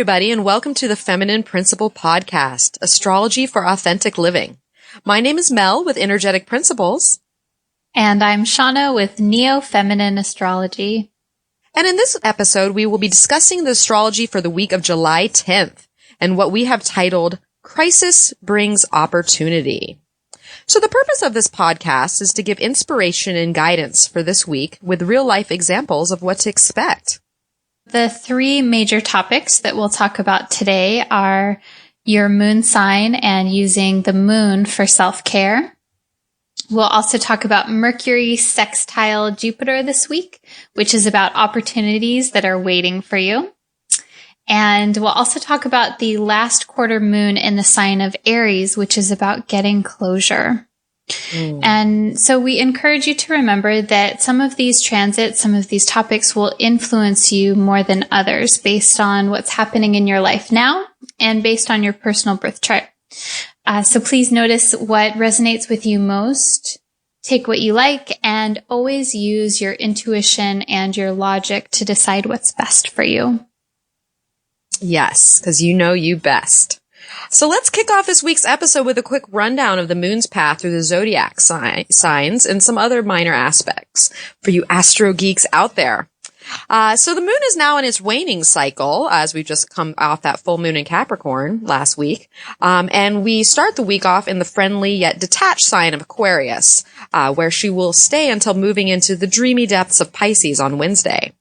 everybody, and welcome to the Feminine Principle Podcast, Astrology for Authentic Living. My name is Mel with Energetic Principles. And I'm Shawna with Neo Feminine Astrology. And in this episode, we will be discussing the astrology for the week of July 10th and what we have titled, Crisis Brings Opportunity. So the purpose of this podcast is to give inspiration and guidance for this week with real-life examples of what to expect. The three major topics that we'll talk about today are your moon sign and using the moon for self-care. We'll also talk about Mercury sextile Jupiter this week, which is about opportunities that are waiting for you. And we'll also talk about the last quarter moon in the sign of Aries, which is about getting closure. And so we encourage you to remember that some of these transits, some of these topics will influence you more than others based on what's happening in your life now and based on your personal birth chart. So please notice what resonates with you most, take what you like, and always use your intuition and your logic to decide what's best for you. Yes, because you know you best. So let's kick off this week's episode with a quick rundown of the moon's path through the zodiac signs and some other minor aspects for you astro geeks out there. So the moon is now in its waning cycle, as we've just come off that full moon in Capricorn last week. And we start the week off in the friendly yet detached sign of Aquarius, where she will stay until moving into the dreamy depths of Pisces on Wednesday.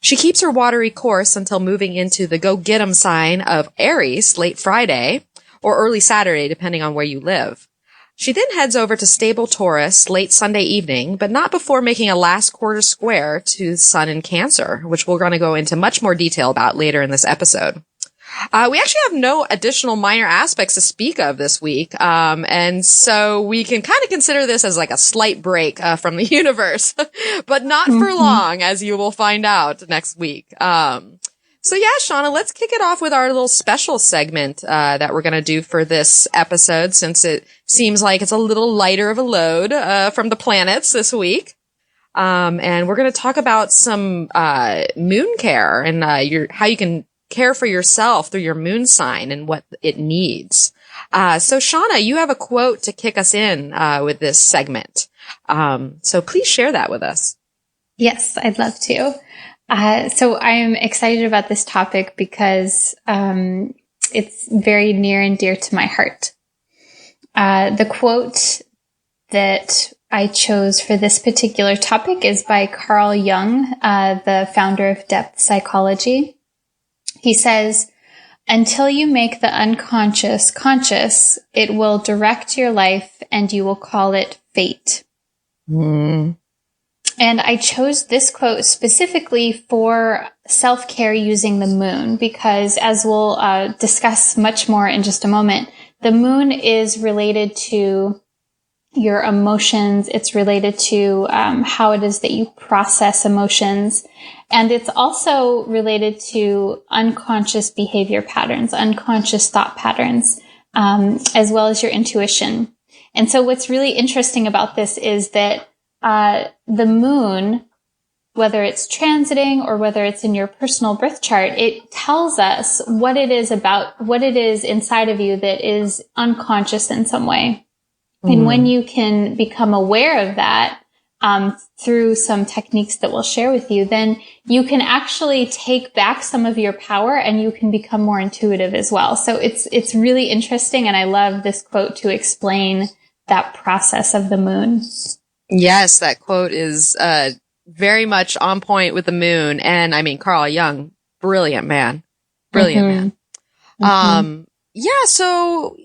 She keeps her watery course until moving into the go-get-'em sign of Aries late Friday or early Saturday, depending on where you live. She then heads over to stable Taurus late Sunday evening, but not before making a last quarter square to the Sun in Cancer, which we're going to go into much more detail about later in this episode. We actually have no additional minor aspects to speak of this week, and so we can kind of consider this as like a slight break from the universe, but not for long, as you will find out next week. So yeah, Shawna, let's kick it off with our little special segment that we're going to do for this episode, since it seems like it's a little lighter of a load from the planets this week. And we're going to talk about some moon care and how you can care for yourself through your moon sign and what it needs. So Shawna, you have a quote to kick us in with this segment. So please share that with us. Yes, I'd love to. So I'm excited about this topic because it's very near and dear to my heart. The quote that I chose for this particular topic is by Carl Jung, the founder of depth psychology. He says, "Until you make the unconscious conscious, it will direct your life and you will call it fate." And I chose this quote specifically for self-care using the moon because, as we'll discuss much more in just a moment, the moon is related to your emotions. It's related to how it is that you process emotions. And it's also related to unconscious behavior patterns, unconscious thought patterns, as well as your intuition. And so what's really interesting about this is that the moon, whether it's transiting or whether it's in your personal birth chart, it tells us what it is about, what it is inside of you that is unconscious in some way. And when you can become aware of that, through some techniques that we'll share with you, then you can actually take back some of your power and you can become more intuitive as well. So it's really interesting. And I love this quote to explain that process of the moon. Yes, that quote is, very much on point with the moon. And I mean, Carl Jung, brilliant man. Brilliant man. Yeah, so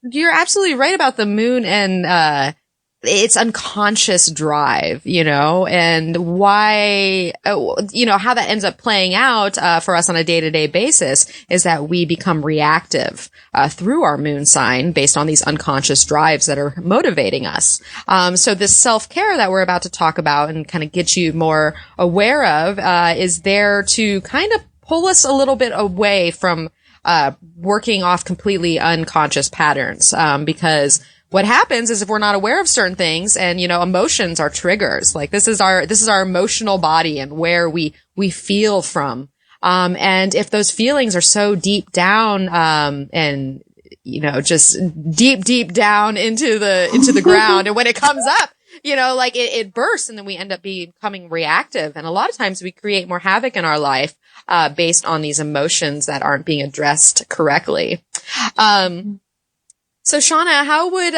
you're absolutely right about the moon and, its unconscious drive, and why, how that ends up playing out, for us on a day-to-day basis is that we become reactive, through our moon sign based on these unconscious drives that are motivating us. So this self-care that we're about to talk about and kind of get you more aware of, is there to kind of pull us a little bit away from, working off completely unconscious patterns, because what happens is if we're not aware of certain things and, emotions are triggers, like this is our emotional body and where we feel from. And if those feelings are so deep down, and, just deep down into the ground, and when it comes up, like it bursts, and then we end up becoming reactive. And a lot of times we create more havoc in our life, based on these emotions that aren't being addressed correctly. So Shawna, how would,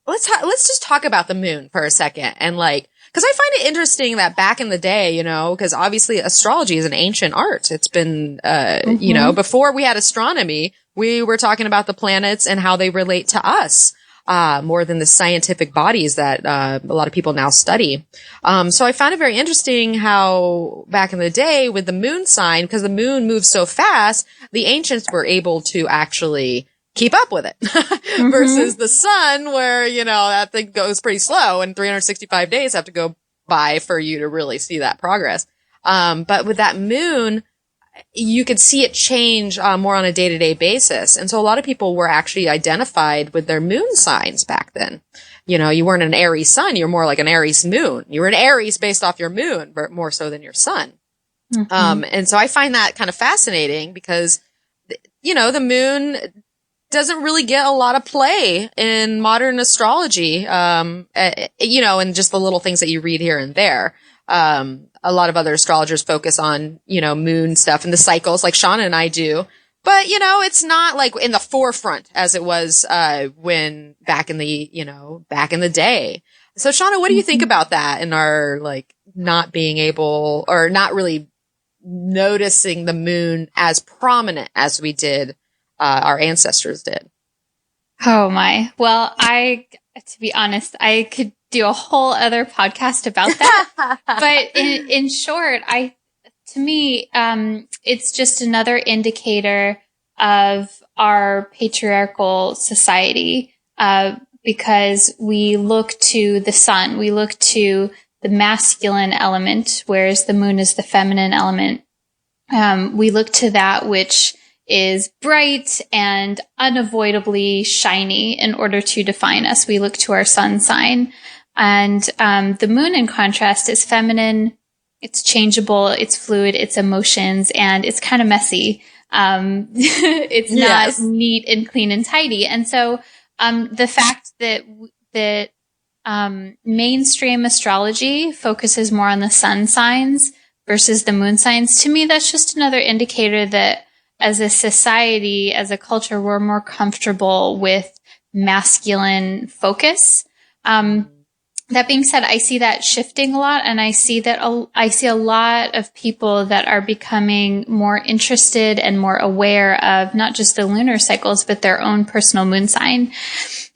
let's just talk about the moon for a second. And cause I find it interesting that back in the day, cause obviously astrology is an ancient art. It's been, before we had astronomy, we were talking about the planets and how they relate to us, more than the scientific bodies that, a lot of people now study. So I found it very interesting how back in the day with the moon sign, because the moon moves so fast, the ancients were able to actually keep up with it versus the sun where, that thing goes pretty slow and 365 days have to go by for you to really see that progress. But with that moon, you could see it change more on a day-to-day basis. And so a lot of people were actually identified with their moon signs back then. You weren't an Aries sun, you were more like an Aries moon. You were an Aries based off your moon, but more so than your sun. And so I find that kind of fascinating because, the moon doesn't really get a lot of play in modern astrology, and just the little things that you read here and there. A lot of other astrologers focus on, moon stuff and the cycles like Shawna and I do. But, it's not like in the forefront as it was, when back in the day. So Shawna, what do you think about that in our not being able or not really noticing the moon as prominent as we did, our ancestors did? Oh my. Well, to be honest, I could do a whole other podcast about that. But in short, to me, it's just another indicator of our patriarchal society, because we look to the sun, we look to the masculine element, whereas the moon is the feminine element. We look to that which is bright and unavoidably shiny in order to define us. We look to our sun sign. And the moon, in contrast, is feminine. It's changeable. It's fluid. It's emotions, and it's kind of messy. It's not neat and clean and tidy. And so the fact that mainstream astrology focuses more on the sun signs versus the moon signs, to me, that's just another indicator that as a society, as a culture, we're more comfortable with masculine focus. That being said, I see that shifting a lot, and I see a lot of people that are becoming more interested and more aware of not just the lunar cycles, but their own personal moon sign.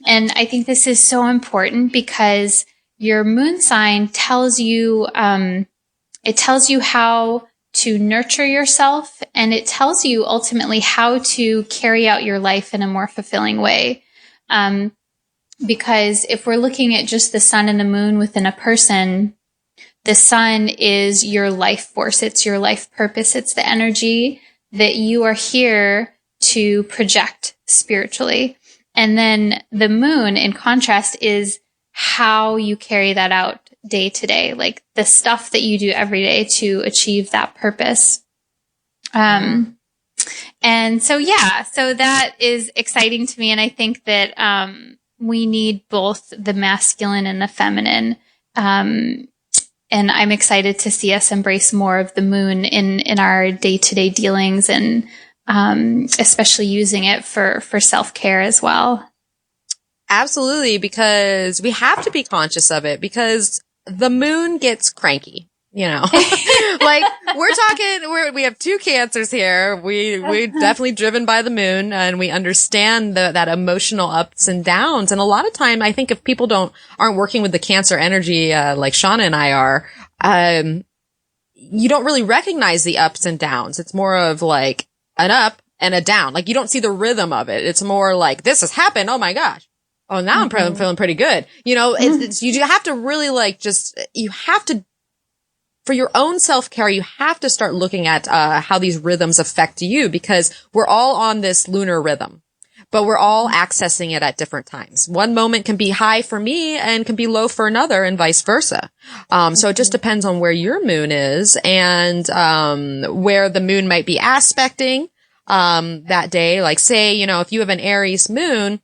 And I think this is so important because your moon sign tells you, it tells you how to nurture yourself, and it tells you ultimately how to carry out your life in a more fulfilling way. Because if we're looking at just the sun and the moon within a person, the sun is your life force. It's your life purpose. It's the energy that you are here to project spiritually. And then the moon, in contrast, is how you carry that out day to day, like the stuff that you do every day to achieve that purpose. And so, so that is exciting to me. And I think that, we need both the masculine and the feminine. And I'm excited to see us embrace more of the moon in our day-to-day dealings, and especially using it for self-care as well. Absolutely, because we have to be conscious of it, because the moon gets cranky. Like we have two Cancers here. We're definitely driven by the moon, and we understand that emotional ups and downs. And a lot of time, I think if people aren't working with the Cancer energy, like Shawna and I are, you don't really recognize the ups and downs. It's more of like an up and a down. Like you don't see the rhythm of it. It's more like, this has happened. Oh my gosh. Oh, now I'm feeling pretty good. You have to really you have to, for your own self-care, you have to start looking at how these rhythms affect you, because we're all on this lunar rhythm. but we're all accessing it at different times. One moment can be high for me and can be low for another, and vice versa. So it just depends on where your moon is and where the moon might be aspecting that day. Like say, you know, if you have an Aries moon,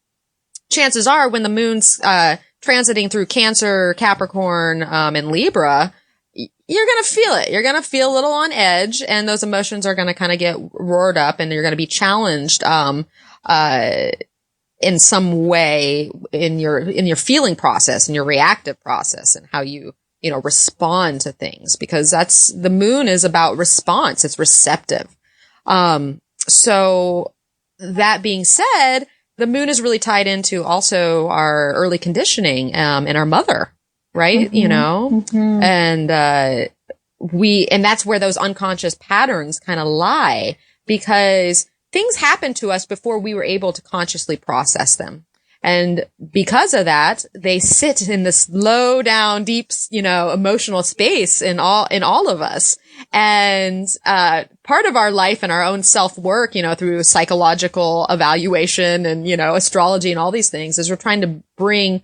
chances are when the moon's transiting through Cancer, Capricorn, and Libra, you're going to feel it. You're going to feel a little on edge, and those emotions are going to kind of get roared up, and you're going to be challenged in some way in your feeling process and your reactive process and how you respond to things, because the moon is about response. It's receptive. So that being said, the moon is really tied into also our early conditioning, and our mother, right? Mm-hmm. And that's where those unconscious patterns kind of lie, because things happened to us before we were able to consciously process them. And because of that, they sit in this low down, deep, emotional space in all of us. And, part of our life and our own self-work, through psychological evaluation and, astrology and all these things, is we're trying to bring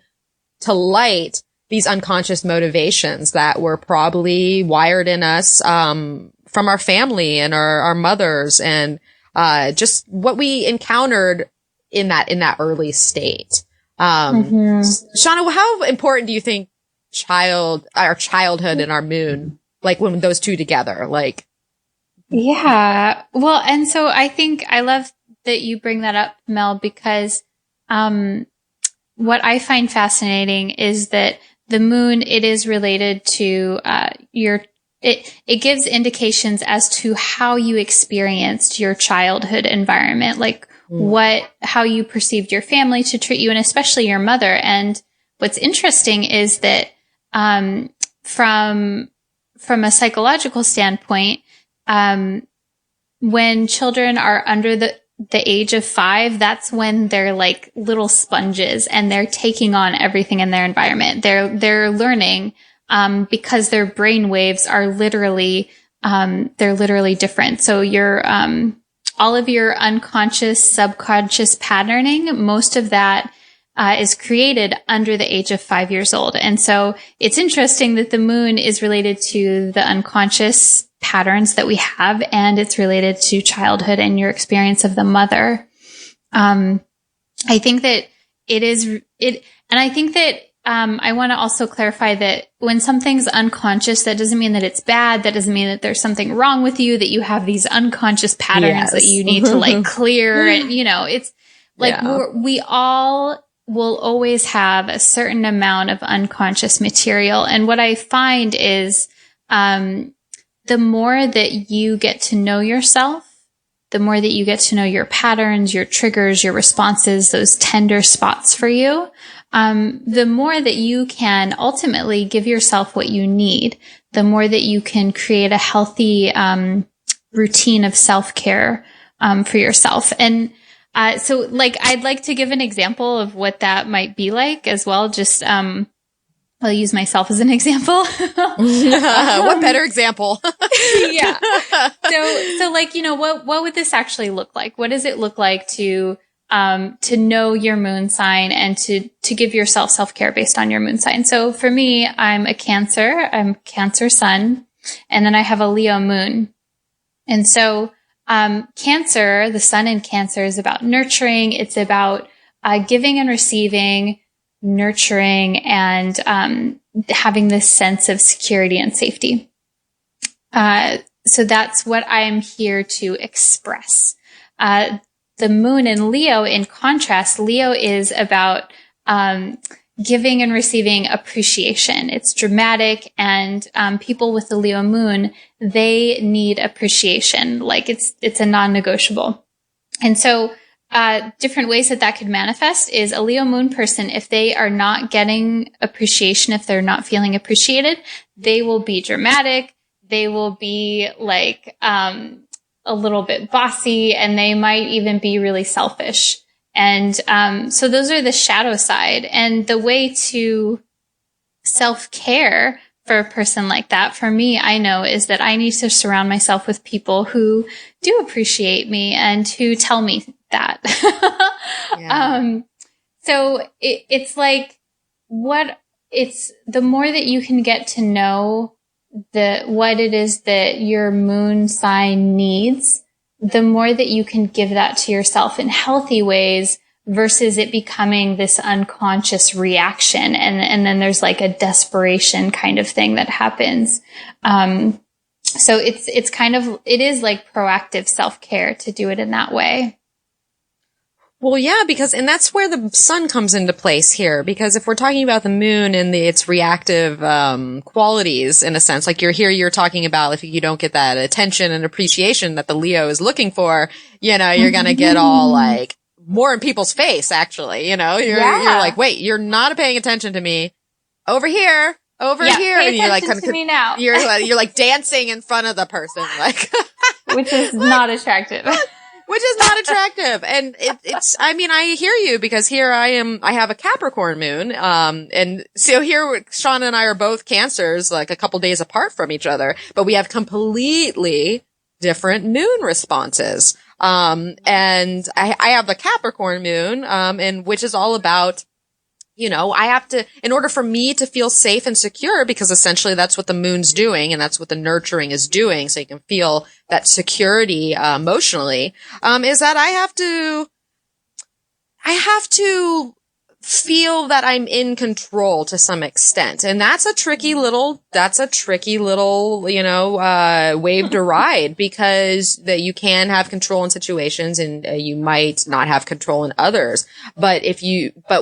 to light these unconscious motivations that were probably wired in us, from our family and our mothers, and, just what we encountered in that early state. Shawna, how important do you think our childhood and our moon, like when those two together, like? Yeah. Well, and so I think I love that you bring that up, Mel, because, what I find fascinating is that the moon, it is related to, it gives indications as to how you experienced your childhood environment, like how you perceived your family to treat you, and especially your mother. And what's interesting is that, from a psychological standpoint, when children are under the age of 5, that's when they're like little sponges and they're taking on everything in their environment. They're learning, because their brain waves are literally, they're literally different. So all of your unconscious, subconscious patterning, most of that, is created under the age of 5 years old. And so it's interesting that the moon is related to the unconscious patterns that we have, and it's related to childhood and your experience of the mother. I think that and I think that, I want to also clarify that when something's unconscious, that doesn't mean that it's bad. That doesn't mean that there's something wrong with you, that you have these unconscious patterns that you need to like clear. And, it's like we all will always have a certain amount of unconscious material. And what I find is, the more that you get to know yourself, the more that you get to know your patterns, your triggers, your responses, those tender spots for you, the more that you can ultimately give yourself what you need, the more that you can create a healthy routine of self-care for yourself. And so like I'd like to give an example of what that might be like as well. Just I'll use myself as an example. What better example? Yeah. So like, what would this actually look like? What does it look like to know your moon sign and to give yourself self-care based on your moon sign? So for me, I'm a Cancer. I'm Cancer sun, and then I have a Leo moon. And so, Cancer, the sun in Cancer, is about nurturing. It's about, giving and receiving, nurturing, and, having this sense of security and safety. So that's what I'm here to express. The moon in Leo, in contrast, Leo is about, giving and receiving appreciation. It's dramatic, and, people with the Leo moon, they need appreciation. Like it's a non-negotiable. And so, different ways that could manifest is a Leo moon person, if they are not getting appreciation, if they're not feeling appreciated, they will be dramatic. They will be like, a little bit bossy, and they might even be really selfish. And, so those are the shadow side. And the way to self-care for a person like that, for me, I know is that I need to surround myself with people who do appreciate me and who tell me that. Yeah. So it's like it's the more that you can get to know what it is that your moon sign needs, the more that you can give that to yourself in healthy ways versus it becoming this unconscious reaction. And then there's like a desperation kind of thing that happens. So it is like proactive self-care to do it in that way. Well, yeah, and that's where the sun comes into place here. Because if we're talking about the moon and its reactive qualities, in a sense, like you're talking about, if you don't get that attention and appreciation that the Leo is looking for, you're going to get all like more in people's face. Actually, you're like, wait, you're not paying attention to me over here, here, and you're like, to me now. You're like dancing in front of the person, like, which is not attractive. Which is not attractive. And I hear you, because here I have a Capricorn moon. And so here, Shawna and I are both Cancers, like a couple days apart from each other, but we have completely different moon responses. And I have the Capricorn moon, and which is all about, I have to, in order for me to feel safe and secure, because essentially that's what the moon's doing, and that's what the nurturing is doing, so you can feel that security emotionally, is that I have to feel that I'm in control to some extent. And that's a tricky little, wave to ride, because that you can have control in situations and you might not have control in others. But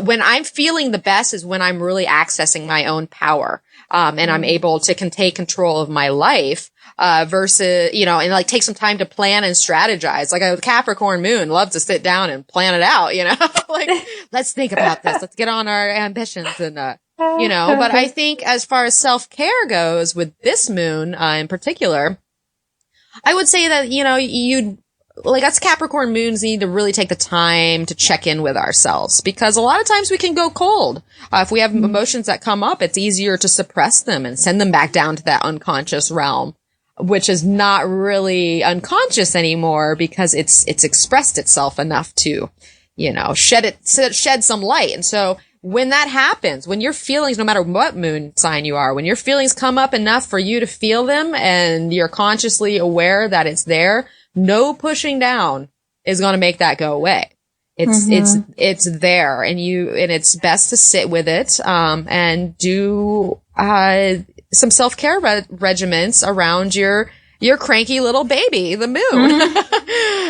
when I'm feeling the best is when I'm really accessing my own power. And I'm able to take control of my life. Versus, and like take some time to plan and strategize. Like a Capricorn moon loves to sit down and plan it out, like, let's think about this. Let's get on our ambitions and, but I think as far as self-care goes with this moon, in particular, I would say that, us Capricorn moons need to really take the time to check in with ourselves, because a lot of times we can go cold. If we have emotions that come up, it's easier to suppress them and send them back down to that unconscious realm, which is not really unconscious anymore, because it's expressed itself enough to, shed some light. And so when that happens, when your feelings, no matter what moon sign you are, when your feelings come up enough for you to feel them and you're consciously aware that it's there, no pushing down is going to make that go away. It's there, and it's best to sit with it, and do, some self-care regimens around your cranky little baby, the moon.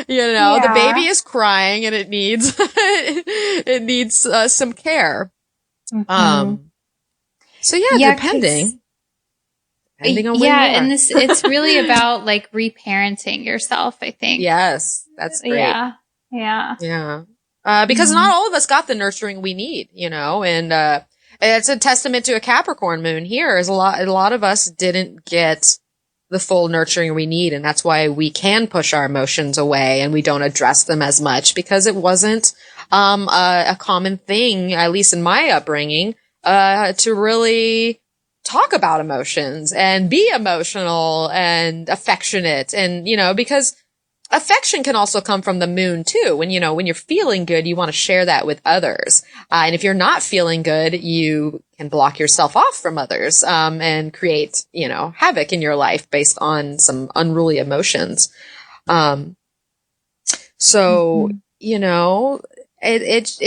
The baby is crying and it needs some care. Depending on where you are. And it's really about like reparenting yourself, I think. Yes, that's great. Yeah. Because not all of us got the nurturing we need, and it's a testament to a Capricorn moon here, is a lot of us didn't get the full nurturing we need. And that's why we can push our emotions away and we don't address them as much, because it wasn't, a common thing, at least in my upbringing, to really talk about emotions and be emotional and affectionate. And, because affection can also come from the moon too. When you're feeling good, you want to share that with others. And if you're not feeling good, you can block yourself off from others, and create, havoc in your life based on some unruly emotions. It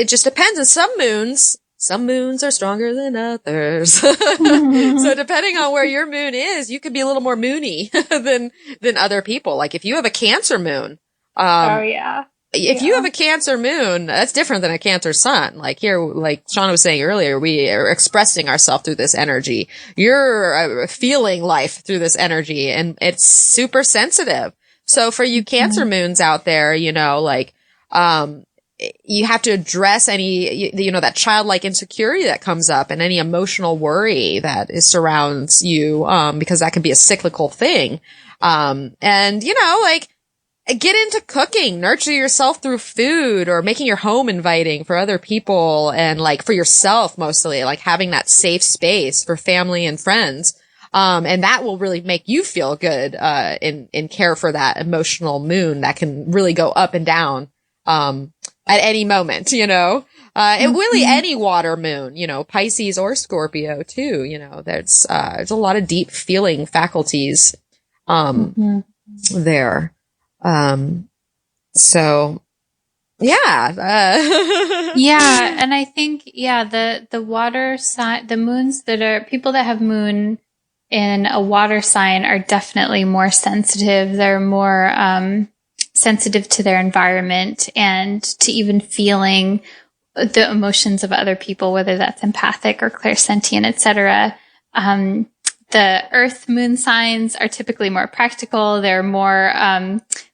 just depends. And some moons are stronger than others. So depending on where your moon is, you could be a little more moony than other people. Like if you have a Cancer moon, if you have a Cancer moon, that's different than a Cancer sun. Like here, like Shawna was saying earlier, we are expressing ourselves through this energy. You're feeling life through this energy, and it's super sensitive. So for you Cancer moons out there, you have to address any, that childlike insecurity that comes up and any emotional worry that surrounds you, because that can be a cyclical thing. Get into cooking, nurture yourself through food, or making your home inviting for other people, and like for yourself mostly, like having that safe space for family and friends. And that will really make you feel good, in care for that emotional moon that can really go up and down, at any moment, and really any water moon, Pisces or Scorpio too, there's a lot of deep feeling faculties, there. So yeah. Yeah. And I think, the water sign, the moons that are people that have moon in a water sign are definitely more sensitive. They're more, sensitive to their environment and to even feeling the emotions of other people, whether that's empathic or clairsentient, etc. The earth moon signs are typically more practical. They're more,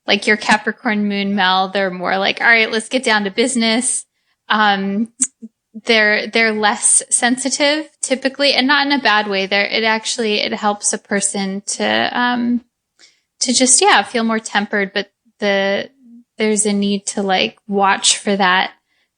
like your Capricorn moon, Mel. They're more like, all right, let's get down to business. They're less sensitive typically, and not in a bad way. It helps a person to just, feel more tempered, but there's a need to like watch for that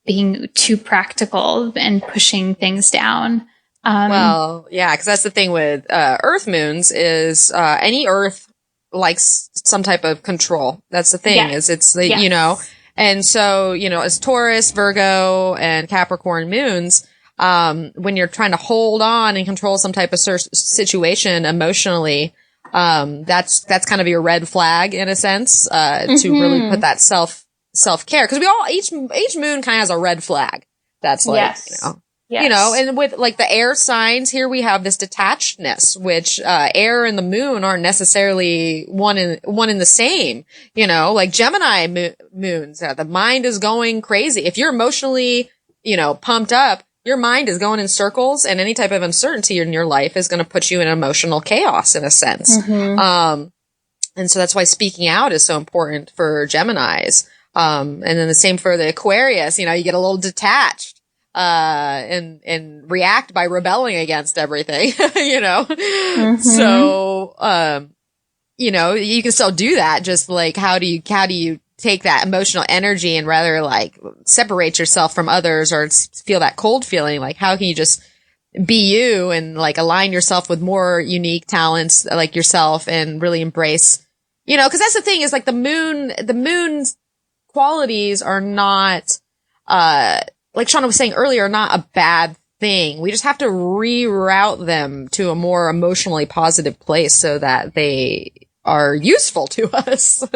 being too practical and pushing things down. Well, yeah, because that's the thing with Earth moons is any Earth likes some type of control. That's the thing Yes. is it's the and so as Taurus, Virgo, and Capricorn moons, when you're trying to hold on and control some type of situation emotionally, that's kind of your red flag in a sense to really put that self care, because each moon kind of has a red flag. That's like Yes. and with like the air signs here, we have this detachedness, which, air and the moon aren't necessarily one in the same, like Gemini moons, the mind is going crazy. If you're emotionally, pumped up, your mind is going in circles, and any type of uncertainty in your life is going to put you in emotional chaos in a sense. And so that's why speaking out is so important for Geminis. And then the same for the Aquarius, you get a little detached. And react by rebelling against everything, So, you can still do that. Just like, how do you take that emotional energy and rather like separate yourself from others or feel that cold feeling? Like, how can you just be you and like align yourself with more unique talents like yourself and really embrace, cause that's the thing is like the moon's qualities are not, like Shawna was saying earlier, not a bad thing. We just have to reroute them to a more emotionally positive place so that they are useful to us,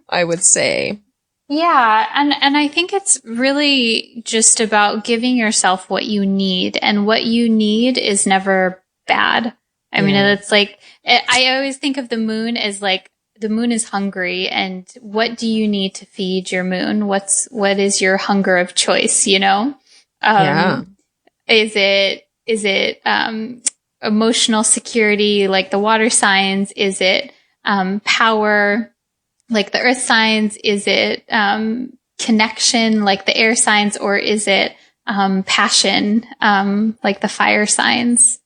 I would say. Yeah. And I think it's really just about giving yourself what you need, and what you need is never bad. I mean, it's like, I always think of the moon as like, the moon is hungry, and what do you need to feed your moon? What is your hunger of choice? Is it emotional security, like the water signs? Is it power, like the earth signs? Is it connection, like the air signs? Or is it passion, like the fire signs?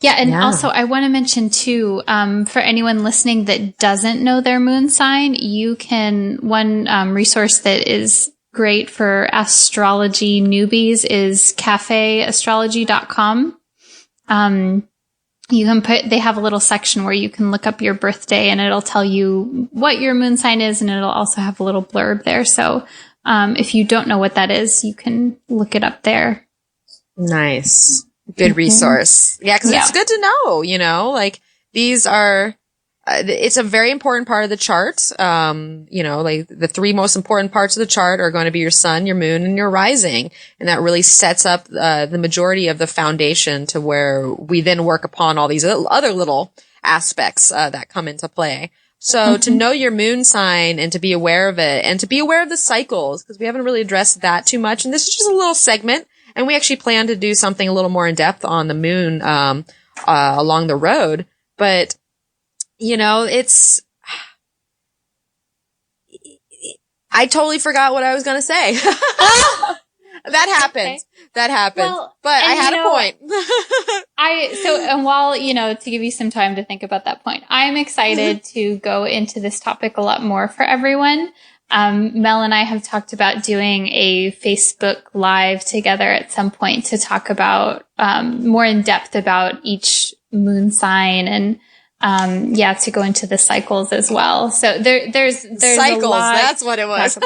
And also I want to mention too, for anyone listening that doesn't know their moon sign, one resource that is great for astrology newbies is cafeastrology.com. They have a little section where you can look up your birthday, and it'll tell you what your moon sign is, and it'll also have a little blurb there. So, if you don't know what that is, you can look it up there. Nice. Good resource. Yeah, because it's good to know, like these are, it's a very important part of the chart. Like the three most important parts of the chart are going to be your sun, your moon, and your rising. And that really sets up the majority of the foundation to where we then work upon all these other little aspects that come into play. So to know your moon sign and to be aware of it, and to be aware of the cycles, because we haven't really addressed that too much. And this is just a little segment. And we actually plan to do something a little more in depth on the moon, along the road. But, I totally forgot what I was going to say. That happened. Okay. That happened. Well, but I had a point. While, to give you some time to think about that point, I'm excited to go into this topic a lot more for everyone. Mel and I have talked about doing a Facebook Live together at some point to talk about more in depth about each moon sign and to go into the cycles as well. So there's cycles. A lot that's what it was.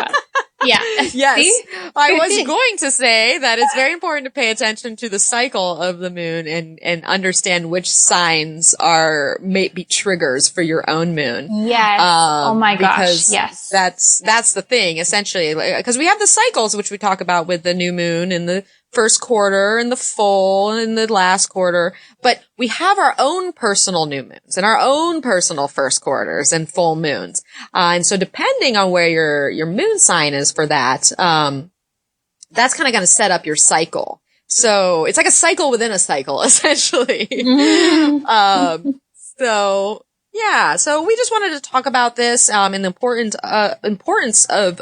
Yeah. Yes. See? I was going to say that it's very important to pay attention to the cycle of the moon and understand which signs are maybe triggers for your own moon. Yes. Oh my gosh. Because yes. That's the thing, essentially. Because we have the cycles, which we talk about with the new moon and the first quarter and the full and the last quarter. But we have our own personal new moons and our own personal first quarters and full moons. And so depending on where your moon sign is for that, that's kind of going to set up your cycle. So it's like a cycle within a cycle, essentially. So we just wanted to talk about this, and the importance of,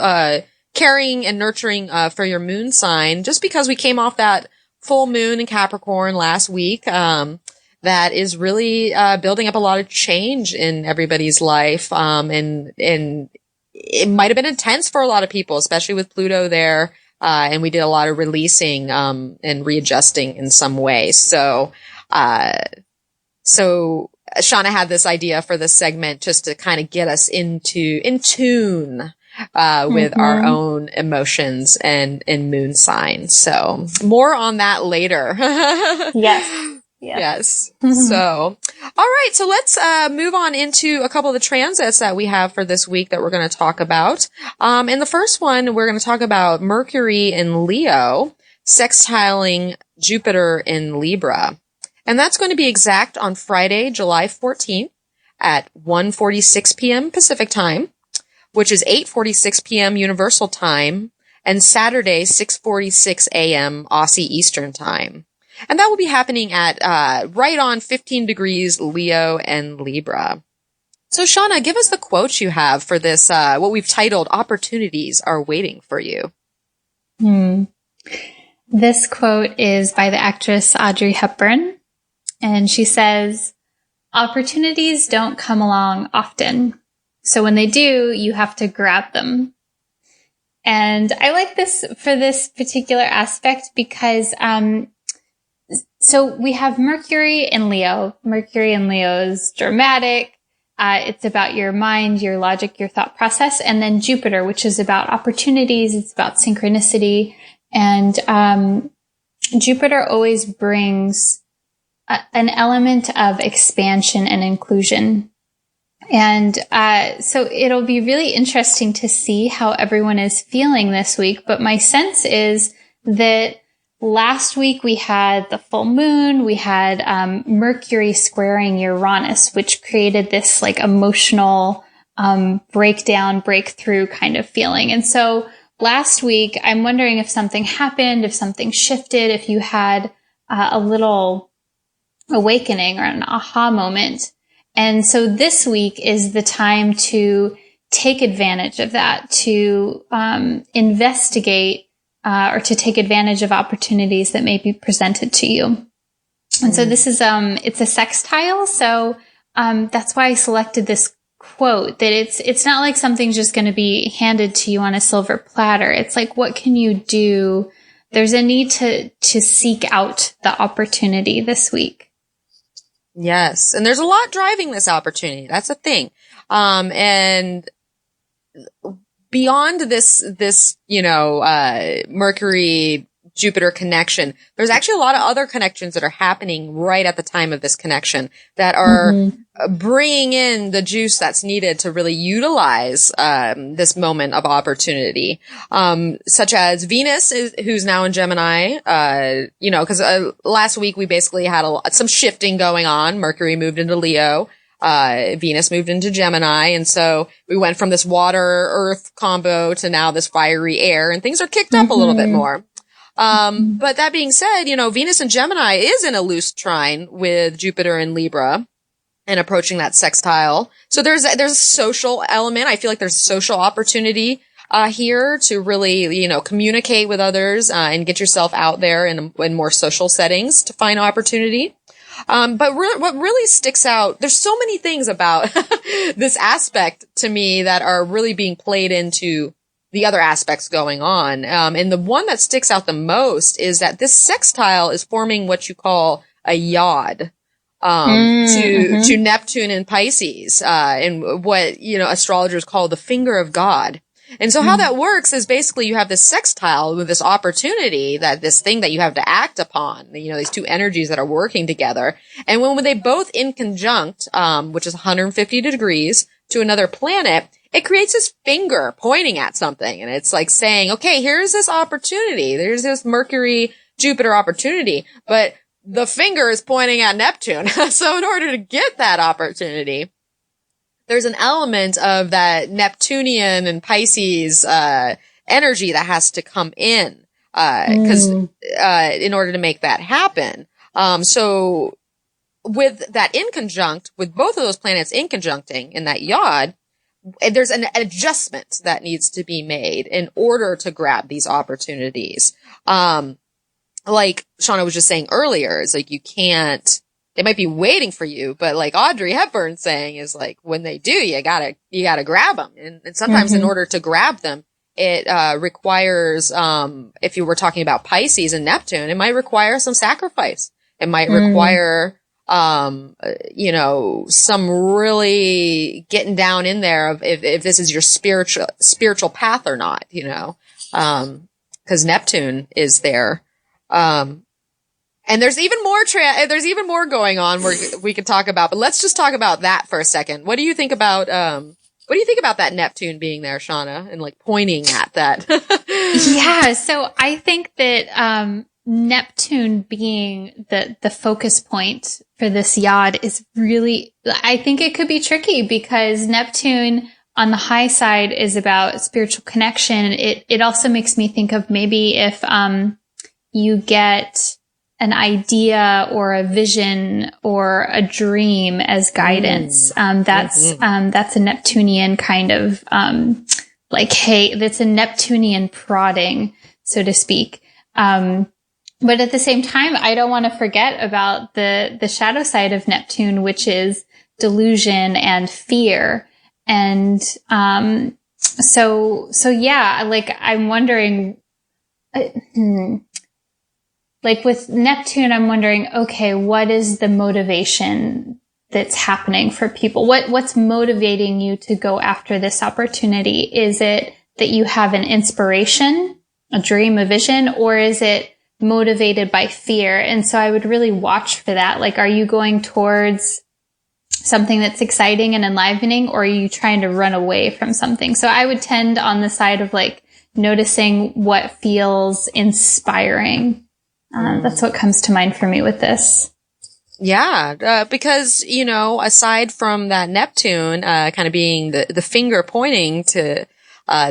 caring and nurturing, for your moon sign, just because we came off that full moon in Capricorn last week, that is really, building up a lot of change in everybody's life. And it might have been intense for a lot of people, especially with Pluto there. And we did a lot of releasing, and readjusting in some ways. So Shawna had this idea for this segment just to kind of get us in tune with our own emotions and moon signs. So more on that later. Yes. Yes. So, all right. So let's move on into a couple of the transits that we have for this week that we're going to talk about. In the first one, we're going to talk about Mercury in Leo sextiling Jupiter in Libra. And that's going to be exact on Friday, July 14th at 1:46 p.m. Pacific time, which is 8:46 p.m. Universal Time, and Saturday, 6:46 a.m. Aussie Eastern Time. And that will be happening at right on 15 degrees Leo and Libra. So, Shawna, give us the quote you have for this, what we've titled, Opportunities Are Waiting for You. This quote is by the actress Audrey Hepburn, and she says, "Opportunities don't come along often. So when they do, you have to grab them." And I like this for this particular aspect because, so we have Mercury in Leo. Mercury in Leo is dramatic. It's about your mind, your logic, your thought process. And then Jupiter, which is about opportunities. It's about synchronicity. And, Jupiter always brings an element of expansion and inclusion. And so it'll be really interesting to see how everyone is feeling this week. But my sense is that last week we had the full moon, we had Mercury squaring Uranus, which created this like emotional breakdown, breakthrough kind of feeling. And so last week, I'm wondering if something happened, if something shifted, if you had a little awakening or an aha moment. And so this week is the time to take advantage of that, to investigate or to take advantage of opportunities that may be presented to you. And so this is it's a sextile, so that's why I selected this quote, that it's not like something's just going to be handed to you on a silver platter. It's like, what can you do? There's a need to seek out the opportunity this week. Yes. And there's a lot driving this opportunity. That's the thing. And beyond this, Mercury Jupiter connection, there's actually a lot of other connections that are happening right at the time of this connection that are bringing in the juice that's needed to really utilize this moment of opportunity, such as Venus, who's now in Gemini. Because last week we basically had some shifting going on. Mercury moved into Leo. Venus moved into Gemini. And so we went from this water earth combo to now this fiery air, and things are kicked up a little bit more. But that being said, Venus and Gemini is in a loose trine with Jupiter and Libra and approaching that sextile. So there's a social element. I feel like there's a social opportunity, here to really, communicate with others, and get yourself out there in more social settings to find opportunity. But what really sticks out, there's so many things about this aspect to me that are really being played into the other aspects going on. And the one that sticks out the most is that this sextile is forming what you call a yod, to Neptune and Pisces, and what, astrologers call the finger of God. And so how that works is basically you have this sextile with this opportunity, that this thing that you have to act upon, these two energies that are working together. And when they both in conjunct, which is 150 degrees to another planet, it creates this finger pointing at something. And it's like saying, okay, here's this opportunity. There's this Mercury, Jupiter opportunity, but the finger is pointing at Neptune. So in order to get that opportunity, there's an element of that Neptunian and Pisces, energy that has to come in, in order to make that happen. So with that in conjunct, with both of those planets in conjuncting in that yod, there's an adjustment that needs to be made in order to grab these opportunities. Like Shawna was just saying earlier, it's like you can't, they might be waiting for you, but like Audrey Hepburn saying is like, when they do, you gotta grab them. And sometimes in order to grab them, it requires, if you were talking about Pisces and Neptune, it might require some sacrifice. It might require, some really getting down in there of if this is your spiritual path or not, cause Neptune is there. And there's even more going on we could talk about, but let's just talk about that for a second. What do you think about that Neptune being there, Shawna, and like pointing at that? Yeah. So I think that, Neptune being the focus point for this yod is really, I think it could be tricky because Neptune on the high side is about spiritual connection. It also makes me think of maybe if, you get an idea or a vision or a dream as guidance. That's a Neptunian kind of, hey, that's a Neptunian prodding, so to speak. But at the same time, I don't want to forget about the shadow side of Neptune, which is delusion and fear. And, so yeah, like I'm wondering, like with Neptune, I'm wondering, okay, what is the motivation that's happening for people? What's motivating you to go after this opportunity? Is it that you have an inspiration, a dream, a vision, or is it motivated by fear? And so I would really watch for that. Like, are you going towards something that's exciting and enlivening, or are you trying to run away from something? So I would tend on the side of like noticing what feels inspiring. That's what comes to mind for me with this. Yeah, because, aside from that Neptune, kind of being the finger pointing to,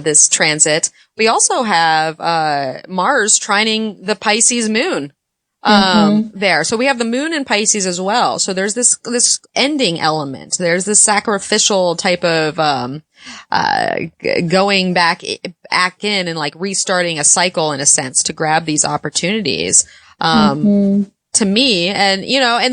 this transit, we also have, Mars trining the Pisces moon, there. So we have the moon in Pisces as well. So there's this ending element. There's this sacrificial type of, going back in and like restarting a cycle in a sense to grab these opportunities. To me, and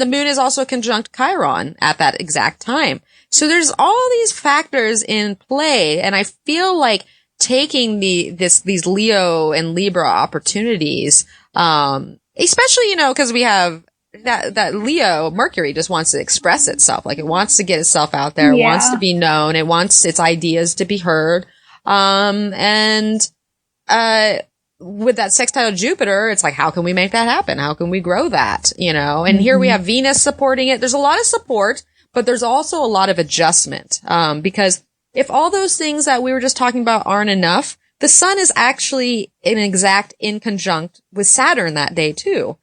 the moon is also conjunct Chiron at that exact time. So there's all these factors in play, and I feel like taking these Leo and Libra opportunities, especially, cause we have that Leo, Mercury just wants to express itself. Like it wants to get itself out there, wants to be known. It wants its ideas to be heard. With that sextile Jupiter, it's like, how can we make that happen? How can we grow that? And here we have Venus supporting it. There's a lot of support, but there's also a lot of adjustment. Because if all those things that we were just talking about aren't enough, the sun is actually in conjunct with Saturn that day too.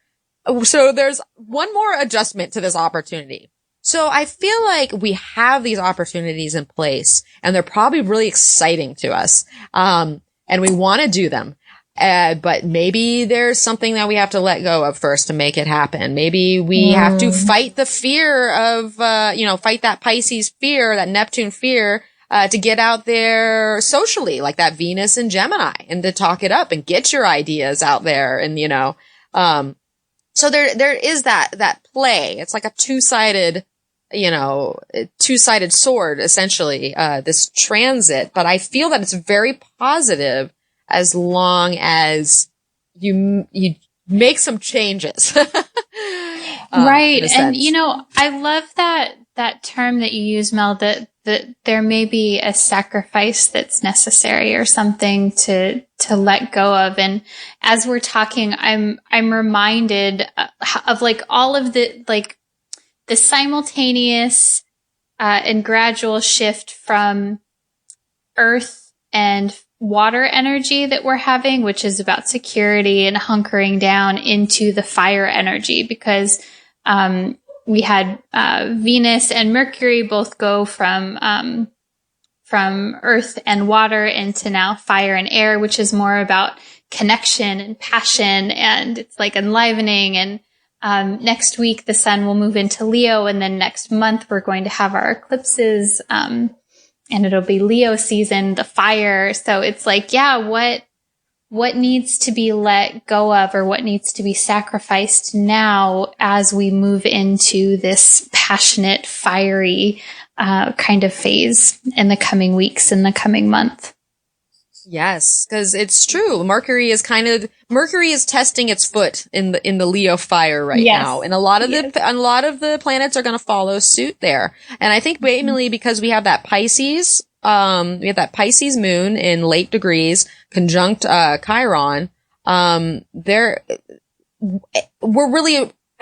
So there's one more adjustment to this opportunity. So I feel like we have these opportunities in place and they're probably really exciting to us. And we want to do them. But maybe there's something that we have to let go of first to make it happen. Maybe we have to fight the fear of, fight that Pisces fear, that Neptune fear, to get out there socially, like that Venus and Gemini, and to talk it up and get your ideas out there. And, So there is that play. It's like a two-sided sword, essentially, this transit. But I feel that it's very positive as long as you make some changes. Right. And, I love that term that you use, Mel, that there may be a sacrifice that's necessary or something to let go of. And as we're talking, I'm reminded of like all of the simultaneous and gradual shift from earth and water energy that we're having, which is about security and hunkering down, into the fire energy, because we had Venus and Mercury both go from earth and water into now fire and air, which is more about connection and passion, and it's like enlivening. And next week the sun will move into Leo, and then next month we're going to have our eclipses, and it'll be Leo season, the fire. So it's like, yeah, what needs to be let go of, or what needs to be sacrificed now as we move into this passionate, fiery kind of phase in the coming weeks, in the coming month. Yes, because it's true. Mercury is testing its foot in the Leo fire right now, and a lot of the planets are going to follow suit there. And I think mainly because we have that Pisces. We have that Pisces moon in late degrees conjunct Chiron. I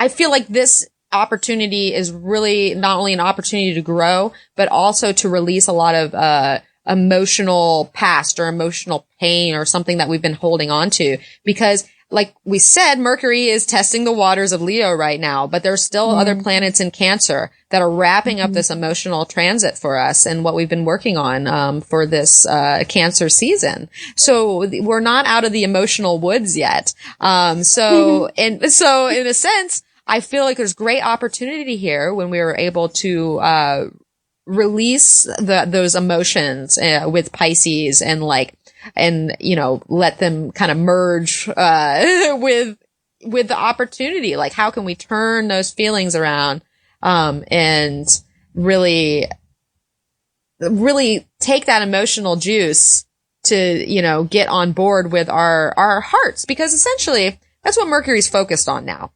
feel like this opportunity is really not only an opportunity to grow, but also to release a lot of emotional past or emotional pain or something that we've been holding on to. Because like we said, Mercury is testing the waters of Leo right now, but there's still other planets in Cancer that are wrapping up this emotional transit for us and what we've been working on for this Cancer season. So we're not out of the emotional woods yet. So in a sense, I feel like there's great opportunity here when we were able to release those emotions with Pisces and let them kind of merge with the opportunity. Like, how can we turn those feelings around and really take that emotional juice to get on board with our hearts, because essentially that's what Mercury's focused on now,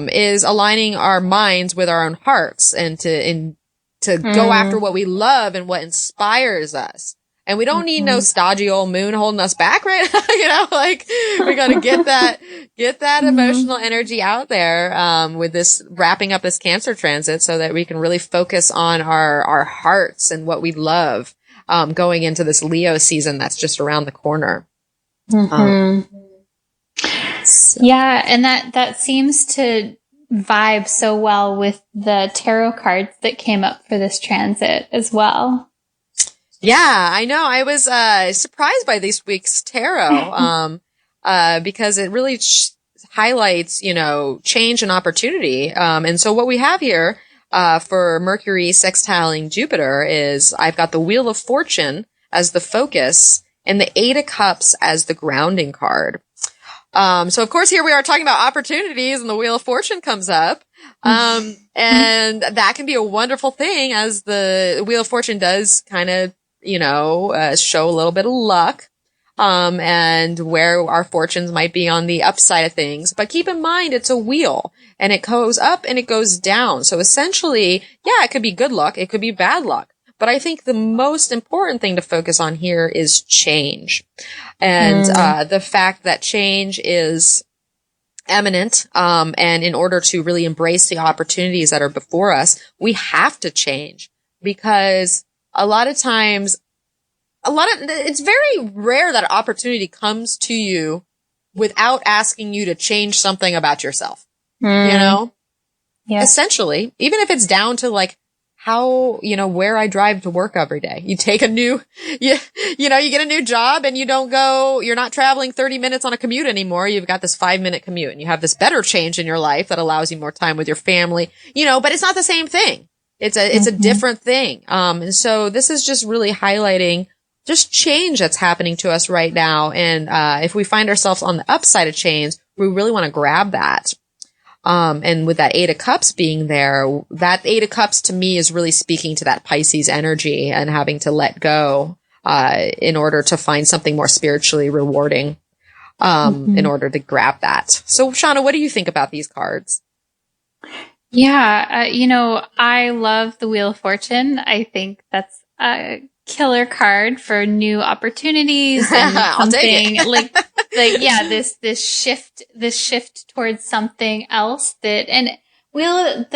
is aligning our minds with our own hearts and to go after what we love and what inspires us. And we don't need no stodgy old moon holding us back, right? We gotta get that emotional energy out there, with this wrapping up this Cancer transit, so that we can really focus on our hearts and what we love, going into this Leo season that's just around the corner. Yeah. And that seems to vibe so well with the tarot cards that came up for this transit as well. Yeah, I know. I was surprised by this week's tarot, because it really highlights, change and opportunity. And so what we have here for Mercury sextiling Jupiter is I've got the Wheel of Fortune as the focus and the Eight of Cups as the grounding card. So of course here we are talking about opportunities, and the Wheel of Fortune comes up. And that can be a wonderful thing, as the Wheel of Fortune does kind of, show a little bit of luck, and where our fortunes might be on the upside of things. But keep in mind, it's a wheel, and it goes up and it goes down. So essentially, yeah, it could be good luck. It could be bad luck. But I think the most important thing to focus on here is change. And, the fact that change is eminent. And in order to really embrace the opportunities that are before us, we have to change, because a lot of times, it's very rare that an opportunity comes to you without asking you to change something about yourself. Yeah. Essentially, even if it's down to like how, where I drive to work every day. You take you get a new job, and you're not traveling 30 minutes on a commute anymore. You've got this 5-minute commute, and you have this better change in your life that allows you more time with your family, but it's not the same thing. It's a different thing. And so this is just really highlighting just change that's happening to us right now. And, if we find ourselves on the upside of change, we really want to grab that. And with that Eight of Cups being there, that Eight of Cups to me is really speaking to that Pisces energy and having to let go, in order to find something more spiritually rewarding, in order to grab that. So Shawna, what do you think about these cards? Yeah. I love the Wheel of Fortune. I think that's a killer card for new opportunities and something yeah, this shift towards something else the Wheel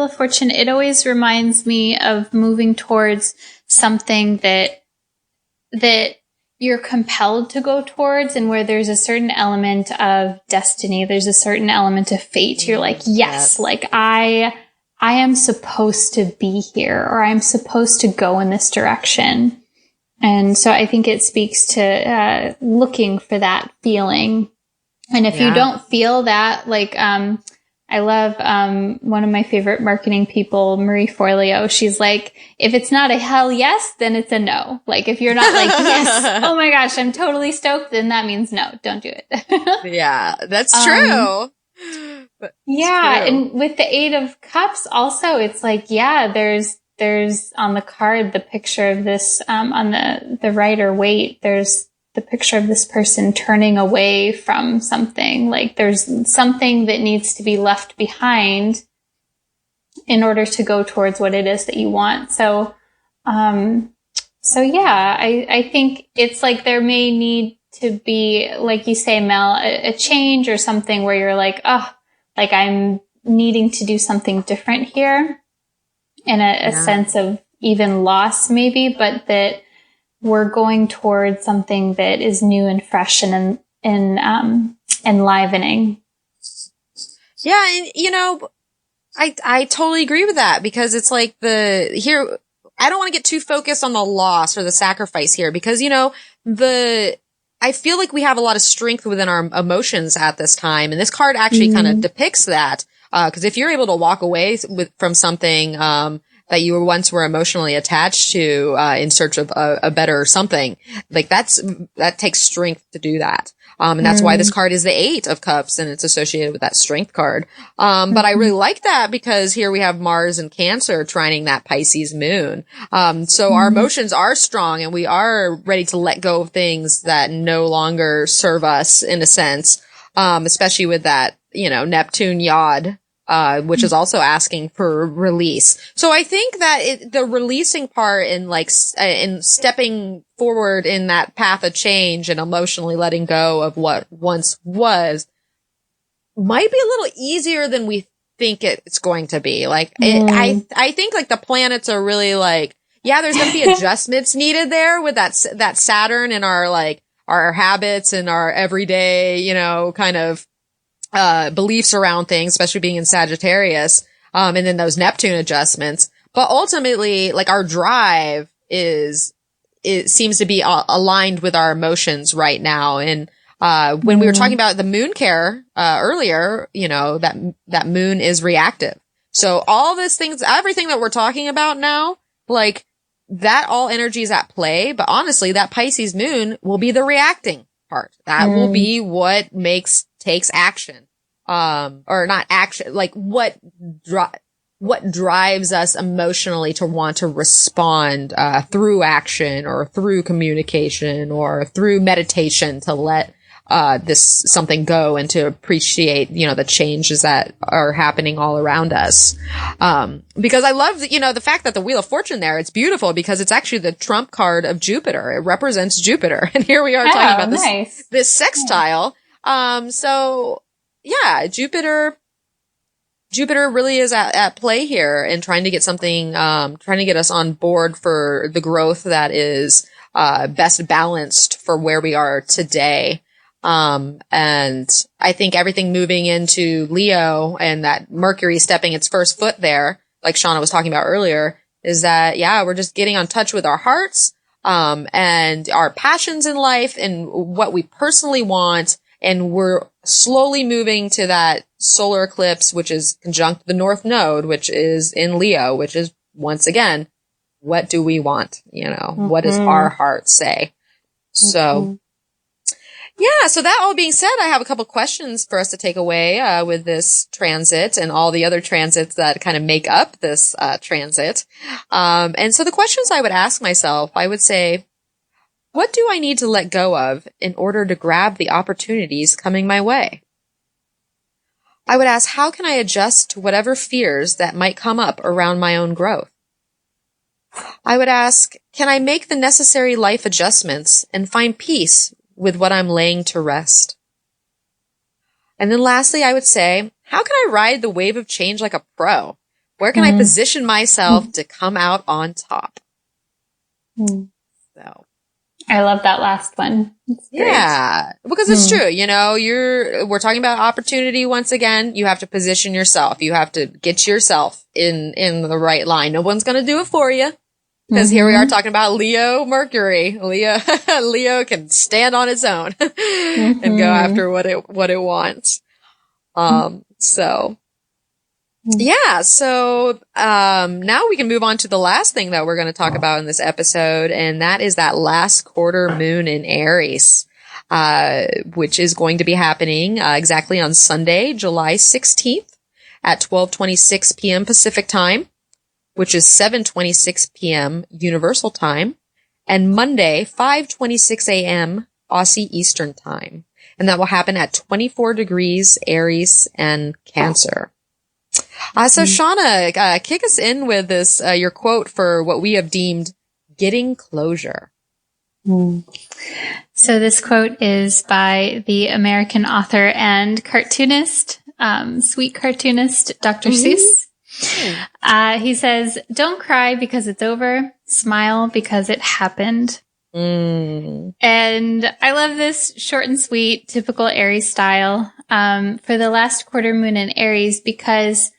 of Fortune, it always reminds me of moving towards something that you're compelled to go towards, and where there's a certain element of destiny, there's a certain element of fate. You're like, yes, like I am supposed to be here, or I'm supposed to go in this direction. And so I think it speaks to looking for that feeling. And if you don't feel that, like, I love one of my favorite marketing people, Marie Forleo. She's like, if it's not a hell yes, then it's a no. Like, if you're not like, yes, oh my gosh, I'm totally stoked, then that means no, don't do it. Yeah, that's true. Yeah. True. And with the Eight of Cups also, it's like, yeah, there's on the card, the picture of this, on the Rider Waite, there's the picture of this person turning away from something. Like, there's something that needs to be left behind in order to go towards what it is that you want. So yeah, I think it's like there may need to be, like you say, Mel, a change or something where you're like, oh, like I'm needing to do something different here, and a sense of even loss maybe, but that we're going towards something that is new and fresh and enlivening. Yeah. And, I totally agree with that, because it's like I don't want to get too focused on the loss or the sacrifice here, because, I feel like we have a lot of strength within our emotions at this time. And this card actually kind of depicts that. Cause if you're able to walk away from something, that you once were emotionally attached to, in search of a better something, like that takes strength to do that. And that's why this card is the Eight of Cups, and it's associated with that strength card. But I really like that, because here we have Mars and Cancer trining that Pisces moon. So our emotions are strong, and we are ready to let go of things that no longer serve us, in a sense. Especially with that, Neptune Yod, which is also asking for release. So I think that the releasing part in in stepping forward in that path of change and emotionally letting go of what once was might be a little easier than we think it's going to be. I think like the planets are really like, yeah, there's going to be adjustments needed there with that Saturn and our habits and our everyday, kind of beliefs around things, especially being in Sagittarius, and then those Neptune adjustments. But ultimately, like, our drive it seems to be aligned with our emotions right now. And when we were talking about the moon care earlier, that moon is reactive. So all these things, everything that we're talking about now, like, that all energy is at play. But honestly, that Pisces moon will be the reacting part. That will be what takes action. Or not action, like what drives us emotionally to want to respond, through action or through communication or through meditation, to let, something go and to appreciate, the changes that are happening all around us. Because I love, the fact that the Wheel of Fortune there, it's beautiful, because it's actually the trump card of Jupiter. It represents Jupiter. And here we are talking about this sextile. So yeah, Jupiter really is at play here, and trying to get something, trying to get us on board for the growth that is, best balanced for where we are today. And I think everything moving into Leo, and that Mercury stepping its first foot there, like Shawna was talking about earlier, is that, yeah, we're just getting on touch with our hearts, and our passions in life and what we personally want. And we're slowly moving to that solar eclipse, which is conjunct the North Node, which is in Leo, which is, once again, what do we want? What does our heart say? So, Yeah, so that all being said, I have a couple questions for us to take away with this transit and all the other transits that kind of make up this transit. And so the questions I would ask myself, I would say, what do I need to let go of in order to grab the opportunities coming my way? I would ask, how can I adjust to whatever fears that might come up around my own growth? I would ask, can I make the necessary life adjustments and find peace with what I'm laying to rest? And then lastly, I would say, how can I ride the wave of change like a pro? Where can I position myself to come out on top? So, I love that last one. yeah, because it's true. You know, we're talking about opportunity once again. You have to position yourself. You have to get yourself in the right line. No one's going to do it for you. Because here we are talking about Leo Mercury. Leo can stand on its own and go after what it wants. So now we can move on to the last thing that we're going to talk about in this episode, and that is that last quarter moon in Aries, which is going to be happening exactly on Sunday, July 16th at 12:26 p.m. Pacific time, which is 7:26 p.m. Universal Time, and Monday, 5:26 a.m. Aussie Eastern Time. And that will happen at 24 degrees Aries and Cancer. So Shawna, kick us in with this, your quote for what we have deemed getting closure. So this quote is by the American author and cartoonist, sweet cartoonist, Dr. Seuss. He says, "Don't cry because it's over. Smile because it happened." And I love this short and sweet, typical Aries style, for the last quarter moon in Aries, because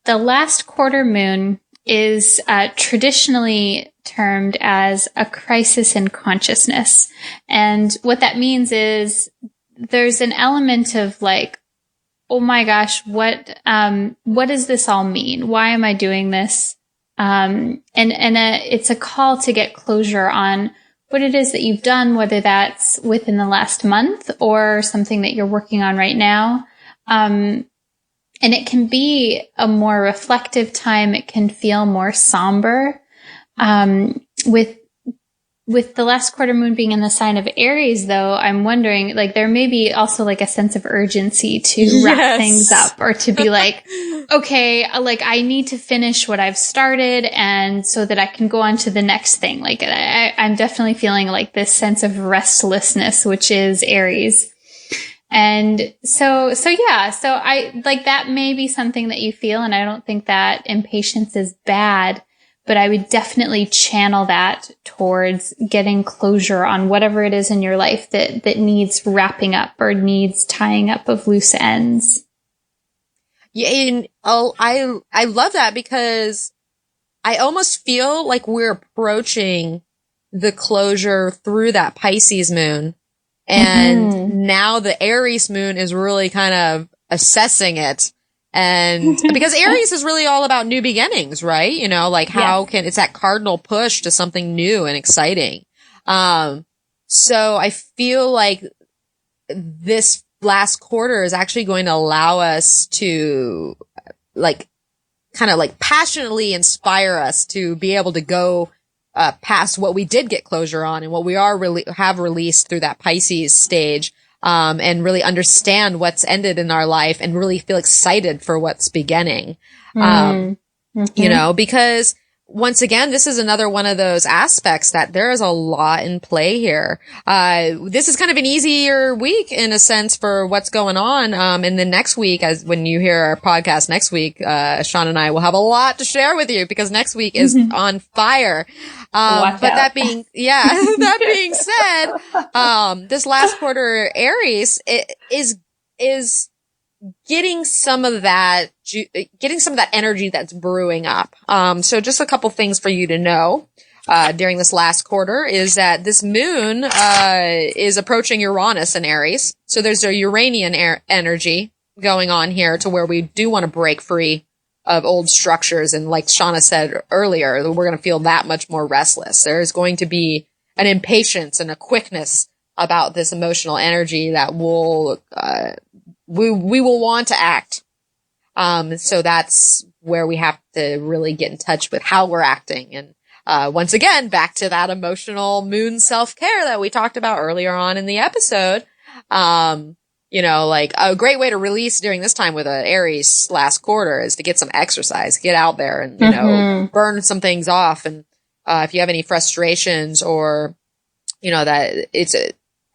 the last quarter moon is traditionally termed as a crisis in consciousness. And what that means is there's an element of like, oh my gosh, what does this all mean? Why am I doing this? It's a call to get closure on what it is that you've done, whether that's within the last month or something that you're working on right now. And it can be a more reflective time. It can feel more somber. With the last quarter moon being in the sign of Aries, though, I'm wondering, like, there may be also like a sense of urgency to wrap things up, or to be like, okay, like I need to finish what I've started, and so that I can go on to the next thing. Like I'm definitely feeling like this sense of restlessness, which is Aries. And so I like that may be something that you feel, and I don't think that impatience is bad. But I would definitely channel that towards getting closure on whatever it is in your life that needs wrapping up or needs tying up of loose ends. Yeah, and I love that, because I almost feel like we're approaching the closure through that Pisces moon. And now the Aries moon is really kind of assessing it. And because Aries is really all about new beginnings, right? You know, like it's that cardinal push to something new and exciting. So I feel like this last quarter is actually going to allow us to like kind of like passionately inspire us to be able to go past what we did get closure on and what we have released through that Pisces stage. And really understand what's ended in our life and really feel excited for what's beginning. You know, because once again, this is another one of those aspects that there is a lot in play here. This is kind of an easier week in a sense for what's going on. And then next week, when you hear our podcast next week, Shawna and I will have a lot to share with you, because next week is on fire. That being said, this last quarter Aries is getting some of that energy that's brewing up. So just a couple things for you to know, during this last quarter is that this moon, is approaching Uranus in Aries. So there's a Uranian energy going on here to where we do want to break free of old structures. And like Shawna said earlier, we're going to feel that much more restless. There's going to be an impatience and a quickness about this emotional energy that will, we will want to act. So that's where we have to really get in touch with how we're acting. And, once again, back to that emotional moon self-care that we talked about earlier on in the episode. You know, like a great way to release during this time with an Aries last quarter is to get some exercise, get out there and, you know, burn some things off. And, if you have any frustrations or, you know, that it's,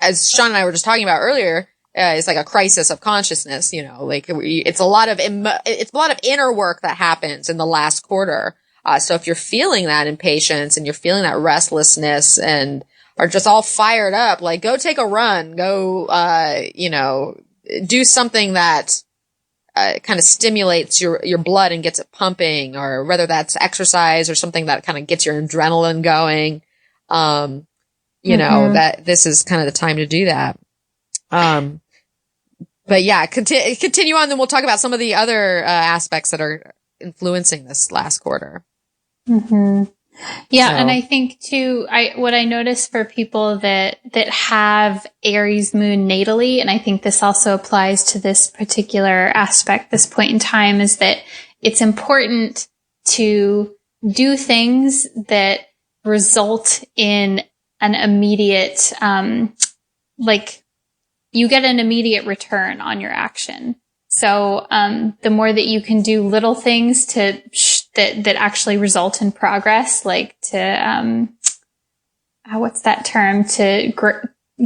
as Sean and I were just talking about earlier, it's like a crisis of consciousness, you know, like it's a lot of inner work that happens in the last quarter. So if you're feeling that impatience and you're feeling that restlessness and are just all fired up, like go take a run, go, you know, do something that, kind of stimulates your blood and gets it pumping, or whether that's exercise or something that kind of gets your adrenaline going. You know, that this is kind of the time to do that. But yeah, continue on, then we'll talk about some of the other, aspects that are influencing this last quarter. Yeah. So. And I think too, what I notice for people that have Aries moon natally, and I think this also applies to this particular aspect, this point in time, is that it's important to do things that result in an immediate, like you get an immediate return on your action. So, the more that you can do little things that actually result in progress, like to, what's that term? To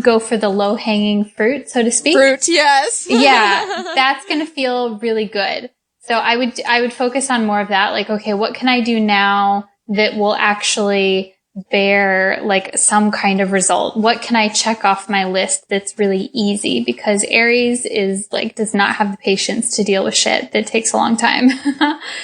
go for the low hanging fruit, so to speak. Fruit, yes. Yeah. That's going to feel really good. So I would focus on more of that. Like, okay, what can I do now that will actually bear like some kind of result? What can I check off my list that's really easy? Because Aries is like, does not have the patience to deal with shit that takes a long time.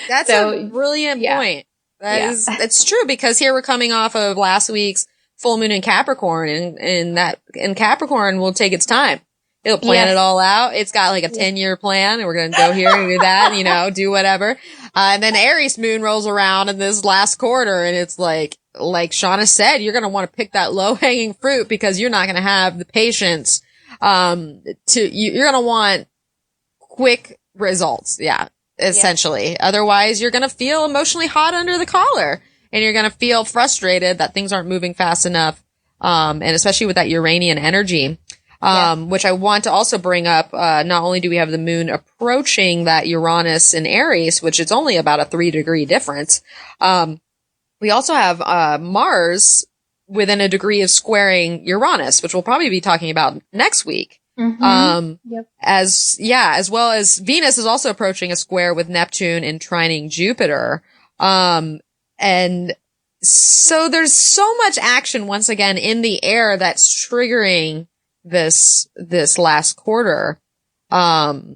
That's a brilliant point. That's true, because here we're coming off of last week's full moon in Capricorn, and Capricorn will take its time. It'll plan it all out. It's got like a 10-year plan, and we're going to go here and do that, you know, do whatever. And then Aries moon rolls around in this last quarter, and it's like Shawna said, you're going to want to pick that low hanging fruit because you're not going to have the patience, you're going to want quick results. Yeah, essentially. Yeah. Otherwise, you're going to feel emotionally hot under the collar, and you're going to feel frustrated that things aren't moving fast enough. And especially with that Uranian energy. Which I want to also bring up, not only do we have the moon approaching that Uranus in Aries, which it's only about a 3-degree difference. We also have, Mars within a degree of squaring Uranus, which we'll probably be talking about next week. As well as Venus is also approaching a square with Neptune and trining Jupiter. And so there's so much action once again in the air that's triggering this last quarter, the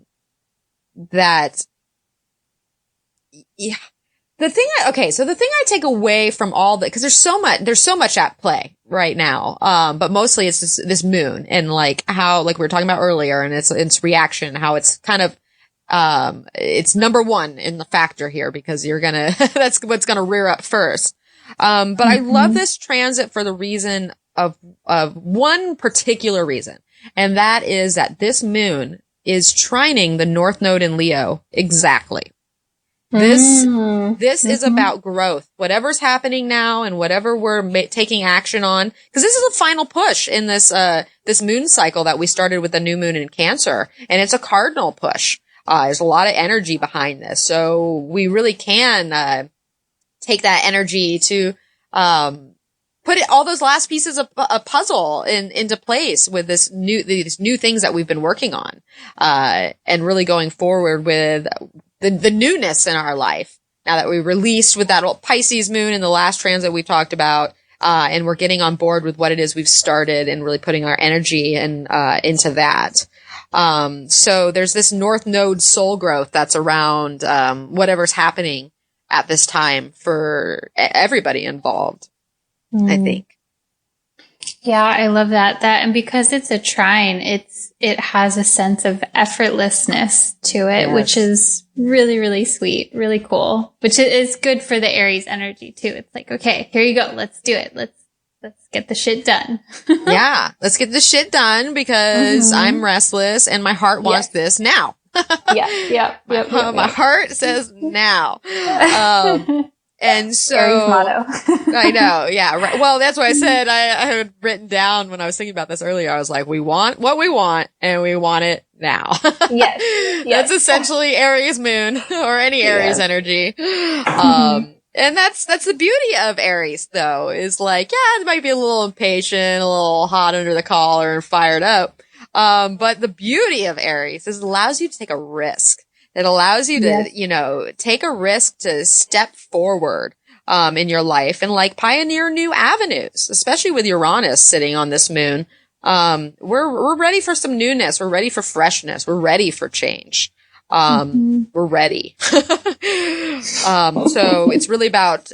thing I take away from all that, cause there's so much at play right now. But mostly it's this moon and like how, like we were talking about earlier, and its reaction, how it's kind of, it's number one in the factor here because that's what's gonna rear up first. But I love this transit for the reason of one particular reason. And that is that this moon is trining the North Node in Leo exactly. This is about growth. Whatever's happening now and whatever we're taking action on, because this is a final push in this moon cycle that we started with the new moon in Cancer. And it's a cardinal push. There's a lot of energy behind this. So we really can, take that energy to, put all those last pieces of a puzzle into place with these new things that we've been working on, and really going forward with the newness in our life. Now that we released with that old Pisces moon in the last transit we talked about, and we're getting on board with what it is we've started and really putting our energy into that. So there's this North Node soul growth that's around, whatever's happening at this time for everybody involved. I think. Yeah, I love that. And because it's a trine, it has a sense of effortlessness to it, which is really, really sweet, really cool, which is good for the Aries energy too. It's like, okay, here you go. Let's do it. Let's let's get the shit done. Yeah, let's get the shit done because I'm restless and my heart wants this now. My heart says now. And so Aries motto. I know. Yeah. Right. Well, that's what I said. I had written down when I was thinking about this earlier. I was like, we want what we want and we want it now. Yes. That's essentially Aries Moon or any Aries energy. And that's the beauty of Aries though, is like, yeah, it might be a little impatient, a little hot under the collar and fired up. But the beauty of Aries is it allows you to take a risk. It allows you to, take a risk to step forward, in your life and like pioneer new avenues, especially with Uranus sitting on this moon. We're ready for some newness. We're ready for freshness. We're ready for change. We're ready. So it's really about,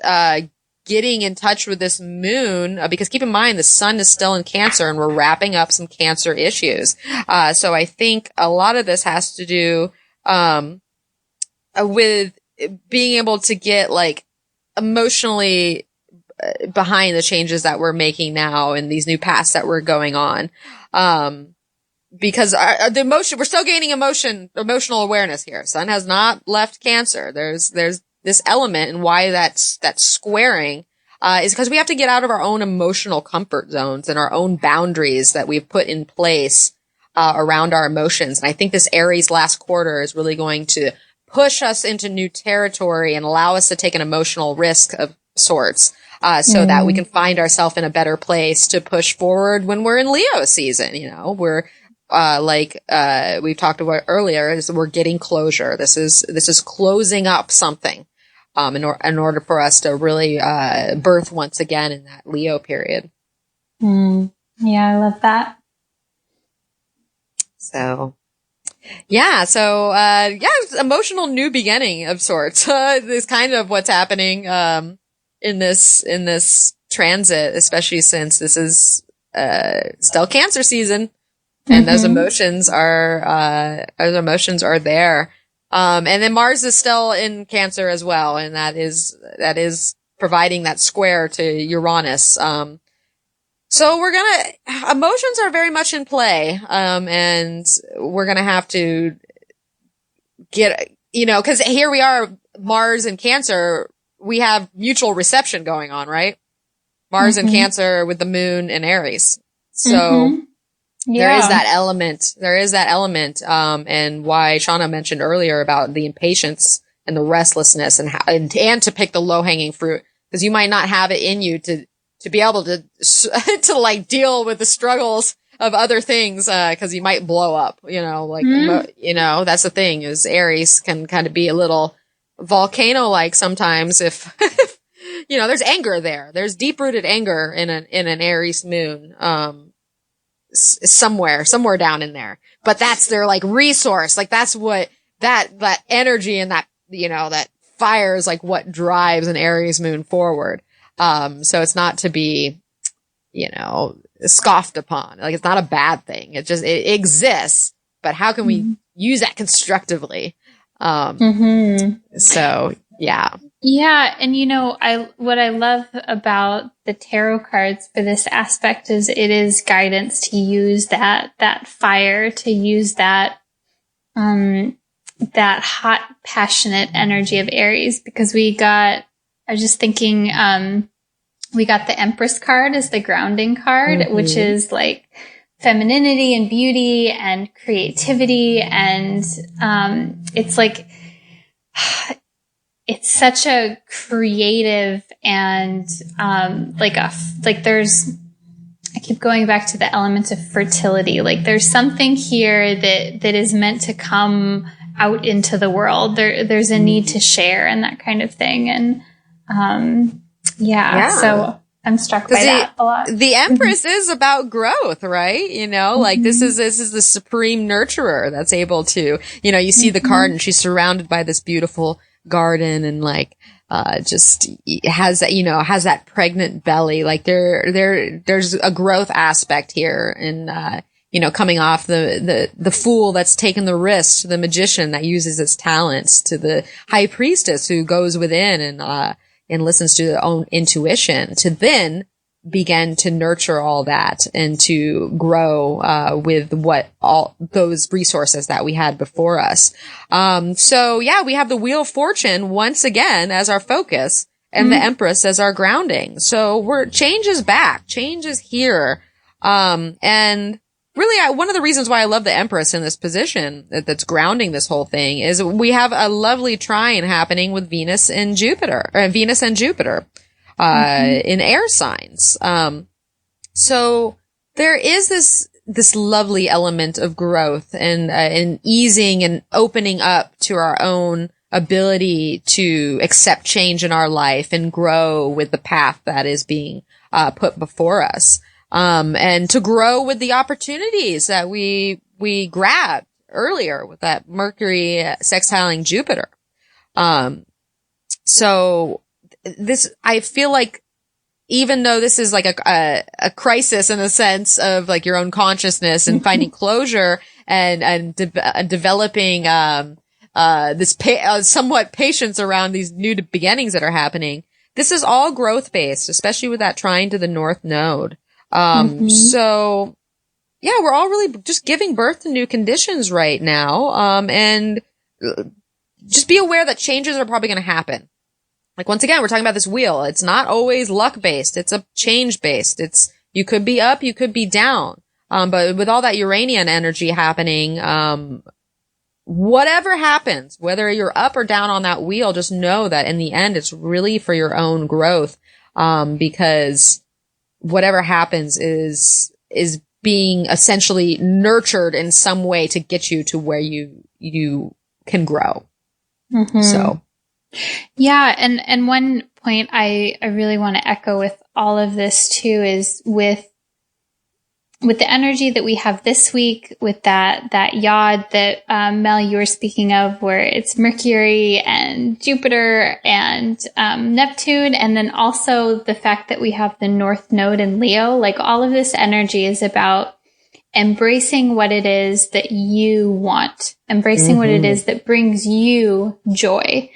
getting in touch with this moon, because keep in mind the sun is still in Cancer and we're wrapping up some Cancer issues. So I think a lot of this has to do, with being able to get like emotionally behind the changes that we're making now and these new paths that we're going on. Because the emotion, we're still gaining emotional awareness here. Sun has not left Cancer. There's this element, and why that's squaring, is because we have to get out of our own emotional comfort zones and our own boundaries that we've put in place, around our emotions. And I think this Aries last quarter is really going to push us into new territory and allow us to take an emotional risk of sorts, so that we can find ourselves in a better place to push forward when we're in Leo season. We're, we've talked about earlier, is we're getting closure. This is closing up something, in order for us to really, birth once again in that Leo period. Yeah, I love that. So, it's emotional new beginning of sorts, is kind of what's happening, in this transit, especially since this is, still Cancer season. And those emotions are there. And then Mars is still in Cancer as well. And that is providing that square to Uranus. So emotions are very much in play. And we're going to have to get, cause here we are, Mars and Cancer, we have mutual reception going on, right? Mars and Cancer with the moon and Aries. So there is that element. And why Shawna mentioned earlier about the impatience and the restlessness and to pick the low hanging fruit, because you might not have it in you to be able to like deal with the struggles of other things, cause you might blow up, that's the thing, is Aries can kind of be a little volcano-like sometimes if, there's anger there. There's deep-rooted anger in an Aries moon, somewhere down in there. But that's their like resource. Like that's what that energy and that, that fire is like what drives an Aries moon forward. So it's not to be, scoffed upon. Like it's not a bad thing. It exists, but how can we use that constructively? So yeah. Yeah. And what I love about the tarot cards for this aspect is it is guidance to use that fire, to use that hot, passionate energy of Aries, because I was just thinking, we got the Empress card as the grounding card, which is like femininity and beauty and creativity. And, it's like, it's such a creative and, I keep going back to the element of fertility. Like there's something here that is meant to come out into the world. There's a need to share and that kind of thing. And, so I'm struck by that a lot. The Empress is about growth, right? Like this is the supreme nurturer that's able to, you see the card and she's surrounded by this beautiful garden and like, just has that pregnant belly. Like there's a growth aspect here and, coming off the fool that's taken the risk, to the magician that uses his talents, to the high priestess who goes within and listens to their own intuition, to then begin to nurture all that and to grow with what all those resources that we had before us. So yeah, we have the Wheel of Fortune once again as our focus and the Empress as our grounding. So change is back, change is here. And really, one of the reasons why I love the Empress in this position that's grounding this whole thing is we have a lovely trine happening with Venus and Jupiter, in air signs. So there is this lovely element of growth and easing and opening up to our own ability to accept change in our life and grow with the path that is being put before us. And to grow with the opportunities that we grabbed earlier with that Mercury sextiling Jupiter. So I feel like even though this is like a crisis in the sense of like your own consciousness and finding closure and developing, somewhat patience around these new beginnings that are happening. This is all growth based, especially with that trine to the North Node. So yeah, we're all really just giving birth to new conditions right now. And just be aware that changes are probably going to happen. Like once again, we're talking about this wheel. It's not always luck based. It's a change based. You could be up, you could be down. But with all that Uranian energy happening, whatever happens, whether you're up or down on that wheel, just know that in the end, it's really for your own growth. Because whatever happens is being essentially nurtured in some way to get you to where you can grow. So. Yeah. And one point I really want to echo with all of this too is with the energy that we have this week, with that yod that, Mel, you were speaking of, where it's Mercury and Jupiter and, Neptune. And then also the fact that we have the North Node in Leo, like all of this energy is about embracing what it is that you want, embracing what it is that brings you joy.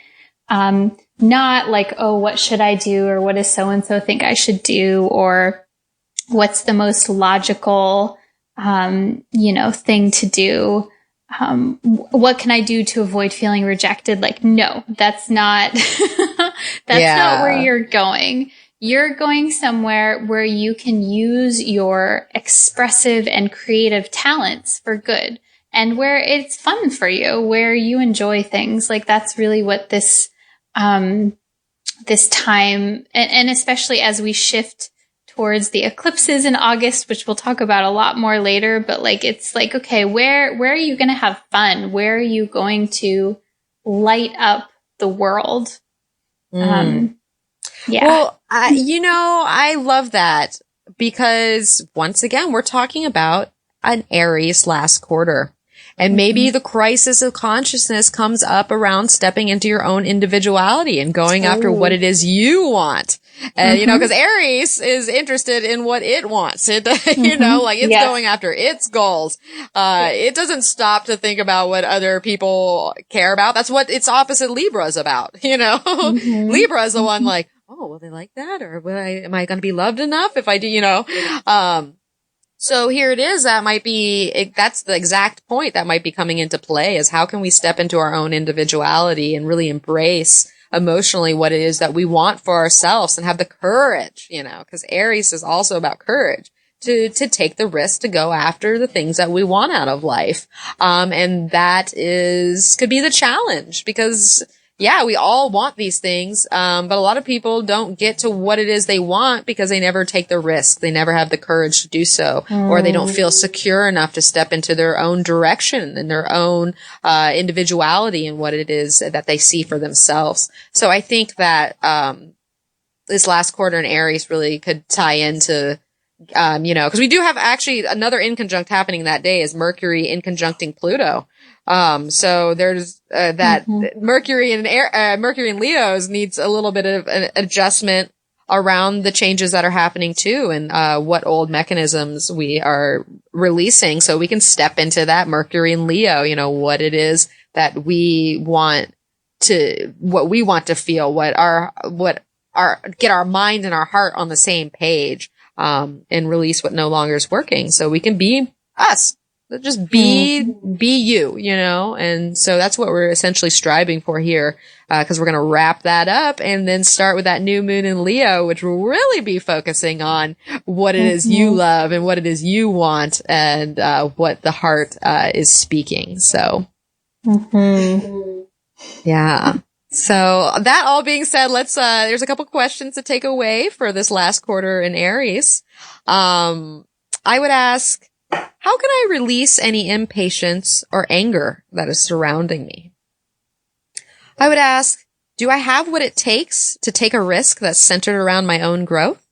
Not like, oh, what should I do? Or what does so-and-so think I should do? Or what's the most logical, thing to do? What can I do to avoid feeling rejected? Like, no, that's not, not where you're going. You're going somewhere where you can use your expressive and creative talents for good and where it's fun for you, where you enjoy things. Like that's really what this time, and especially as we shift towards the eclipses in August, which we'll talk about a lot more later, but like, it's like, okay, where are you going to have fun? Where are you going to light up the world? Yeah. Well, I love that because once again, we're talking about an Aries last quarter. And maybe the crisis of consciousness comes up around stepping into your own individuality and going after what it is you want. And, because Aries is interested in what it wants. It, it's going after its goals. It doesn't stop to think about what other people care about. That's what its opposite Libra is about. Libra is the one like, oh, will they like that? Or am I going to be loved enough if I do, So here it is. That's the exact point that might be coming into play is how can we step into our own individuality and really embrace emotionally what it is that we want for ourselves and have the courage, because Aries is also about courage to take the risk to go after the things that we want out of life. And that could be the challenge because we all want these things. But a lot of people don't get to what it is they want because they never take the risk. They never have the courage to do so, or they don't feel secure enough to step into their own direction and their own, individuality and what it is that they see for themselves. So I think that, this last quarter in Aries really could tie into, cause we do have actually another inconjunct happening that day is Mercury inconjuncting Pluto. So there's, that Mercury and Leo's needs a little bit of an adjustment around the changes that are happening too. And, what old mechanisms we are releasing so we can step into that Mercury and Leo, what it is that we want to feel, get our mind and our heart on the same page. and release what no longer is working so we can be us. Just be you, you know? And so that's what we're essentially striving for here. Cause we're going to wrap that up and then start with that new moon in Leo, which will really be focusing on what it is you love and what it is you want and, what the heart, is speaking. So, yeah. So that all being said, let's, there's a couple questions to take away for this last quarter in Aries. I would ask, how can I release any impatience or anger that is surrounding me? I would ask, do I have what it takes to take a risk that's centered around my own growth?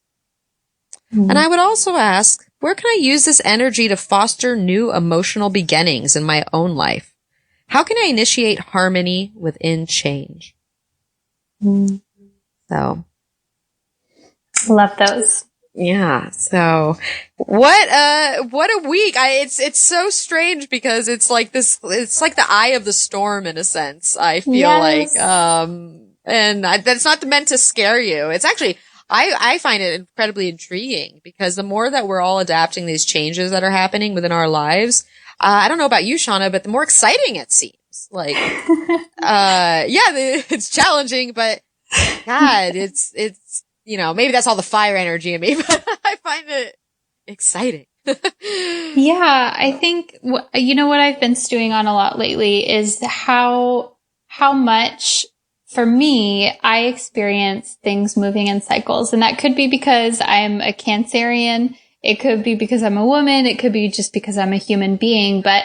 And I would also ask, where can I use this energy to foster new emotional beginnings in my own life? How can I initiate harmony within change? So. Love those. Yeah. So what a week. It's so strange because it's like it's like the eye of the storm in a sense. I feel like, that's not meant to scare you. It's actually, I find it incredibly intriguing because the more that we're all adapting these changes that are happening within our lives, I don't know about you, Shawna, but the more exciting it seems. Like, it's challenging, but God, it's, you know, maybe that's all the fire energy in me, but I find it exciting. Yeah, I think, you know, what I've been stewing on a lot lately is how much, for me, I experience things moving in cycles. And that could be because I'm a Cancerian. It could be because I'm a woman. It could be just because I'm a human being. But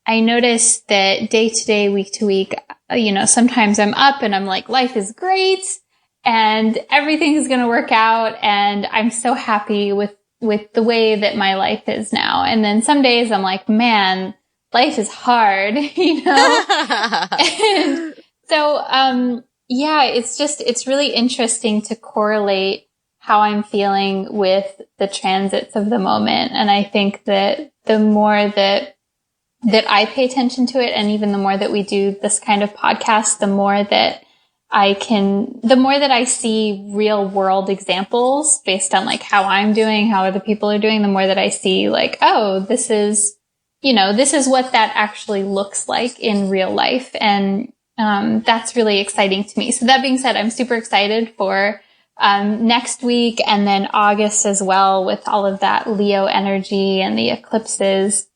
I notice that day to day, week to week, you know, sometimes I'm up and I'm like, life is great. And everything is going to work out. And I'm so happy with the way that my life is now. And then some days I'm like, man, life is hard, you know? And so, it's really interesting to correlate how I'm feeling with the transits of the moment. And I think that the more that I pay attention to it, and even the more that we do this kind of podcast, the more that I see real world examples based on like how I'm doing, how other people are doing, the more that I see like, oh, this is what that actually looks like in real life. And, that's really exciting to me. So that being said, I'm super excited for, next week and then August as well with all of that Leo energy and the eclipses.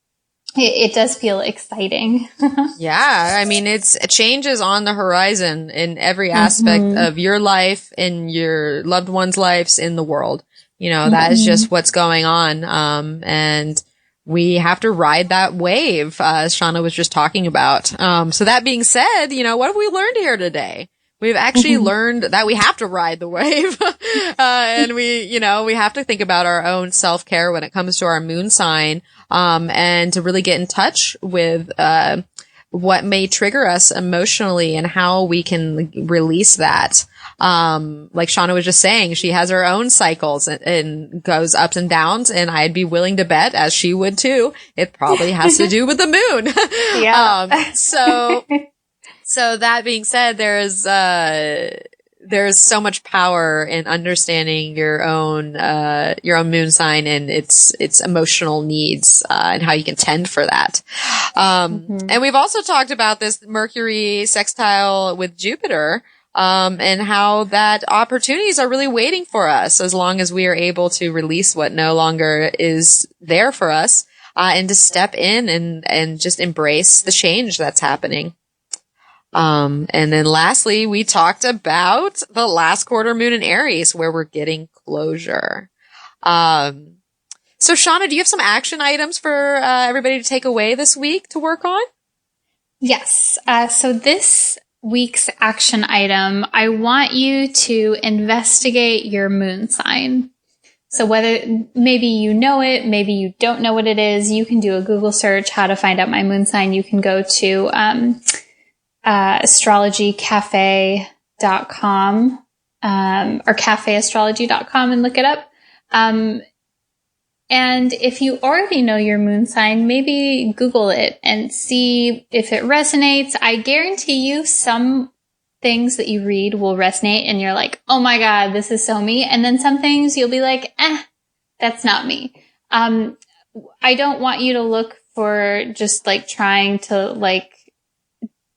It does feel exciting. Yeah. I mean, change is on the horizon in every aspect of your life, in your loved ones' lives, in the world. You know, that is just what's going on. And we have to ride that wave, as Shawna was just talking about. So that being said, you know, what have we learned here today? We've actually learned that we have to ride the wave. And we have to think about our own self-care when it comes to our moon sign. And to really get in touch with, what may trigger us emotionally and how we can release that. Like Shawna was just saying, she has her own cycles and goes ups and downs, and I'd be willing to bet, as she would too, it probably has to do with the moon. Yeah. So that being said, there's so much power in understanding your own moon sign and its emotional needs, and how you can tend for that. And we've also talked about this Mercury sextile with Jupiter, and how that opportunities are really waiting for us as long as we are able to release what no longer is there for us, and to step in and just embrace the change that's happening. And then lastly, we talked about the last quarter moon in Aries, where we're getting closure. So Shawna, do you have some action items for everybody to take away this week to work on? Yes. So this week's action item, I want you to investigate your moon sign. So whether maybe you know it, maybe you don't know what it is, you can do a Google search, how to find out my moon sign. You can go to astrologycafe.com or cafeastrology.com and look it up. And if you already know your moon sign, maybe Google it and see if it resonates. I guarantee you some things that you read will resonate and you're like, oh my God, this is so me. And then some things you'll be like, That's not me. I don't want you to look for just like trying to like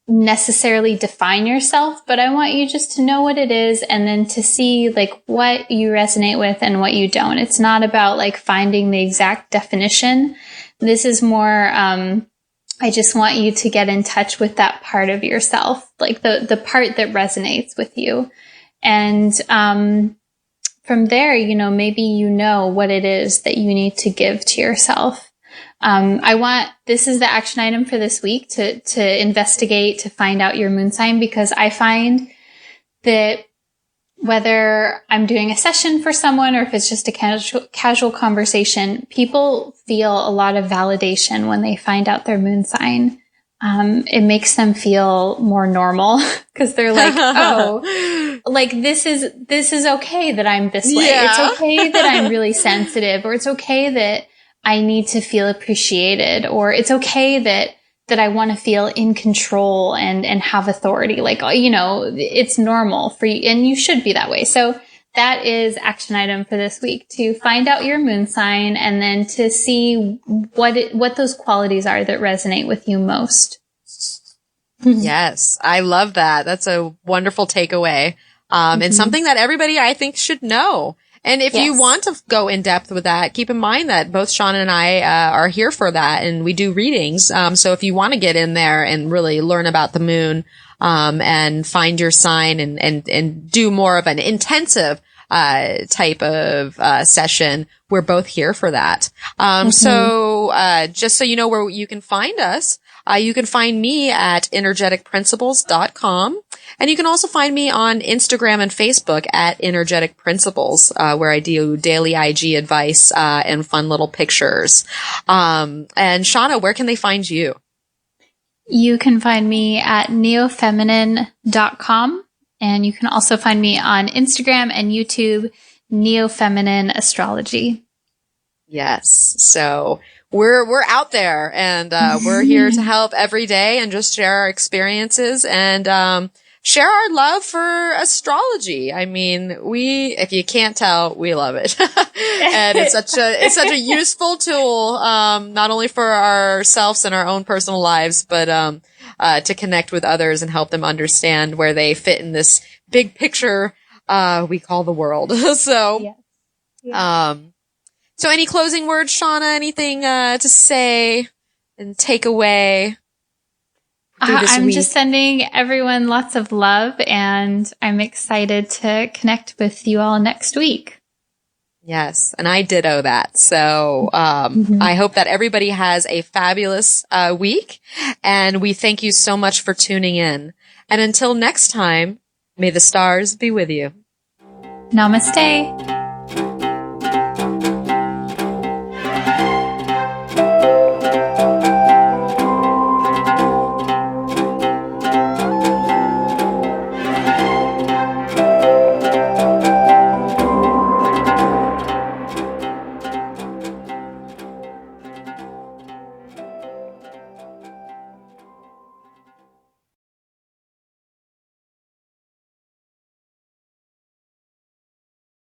necessarily define yourself, but I want you just to know what it is and then to see like what you resonate with and what you don't. It's not about like finding the exact definition. This is more, I just want you to get in touch with that part of yourself, like the part that resonates with you. And, from there, you know, maybe you know what it is that you need to give to yourself. This is the action item for this week to investigate, to find out your moon sign, because I find that whether I'm doing a session for someone or if it's just a casual conversation, people feel a lot of validation when they find out their moon sign. It makes them feel more normal because they're like, oh, like this is okay that I'm this way. Yeah. It's okay that I'm really sensitive, or it's okay that I need to feel appreciated, or it's okay that I want to feel in control and have authority. Like, you know, it's normal for you and you should be that way. So that is action item for this week, to find out your moon sign and then to see what those qualities are that resonate with you most. Yes, I love that. That's a wonderful takeaway. And something that everybody, I think, should know. And if you want to go in depth with that, keep in mind that both Shawna and I are here for that, and we do readings. So if you want to get in there and really learn about the moon, and find your sign and do more of an intensive type of session, we're both here for that. So just so you know where you can find us, you can find me at energeticprinciples.com. And you can also find me on Instagram and Facebook at Energetic Principles, where I do daily IG advice, and fun little pictures. And Shawna, where can they find you? You can find me at neofeminine.com. And you can also find me on Instagram and YouTube, Neo Feminine Astrology. Yes. So we're out there, and we're here to help every day and just share our experiences and share our love for astrology. I mean, if you can't tell, we love it. And it's such a useful tool, not only for ourselves and our own personal lives, but to connect with others and help them understand where they fit in this big picture we call the world. So, so any closing words, Shawna? Anything to say and take away? I'm just sending everyone lots of love, and I'm excited to connect with you all next week. Yes, and I ditto that. So I hope that everybody has a fabulous week, and we thank you so much for tuning in. And until next time, may the stars be with you. Namaste.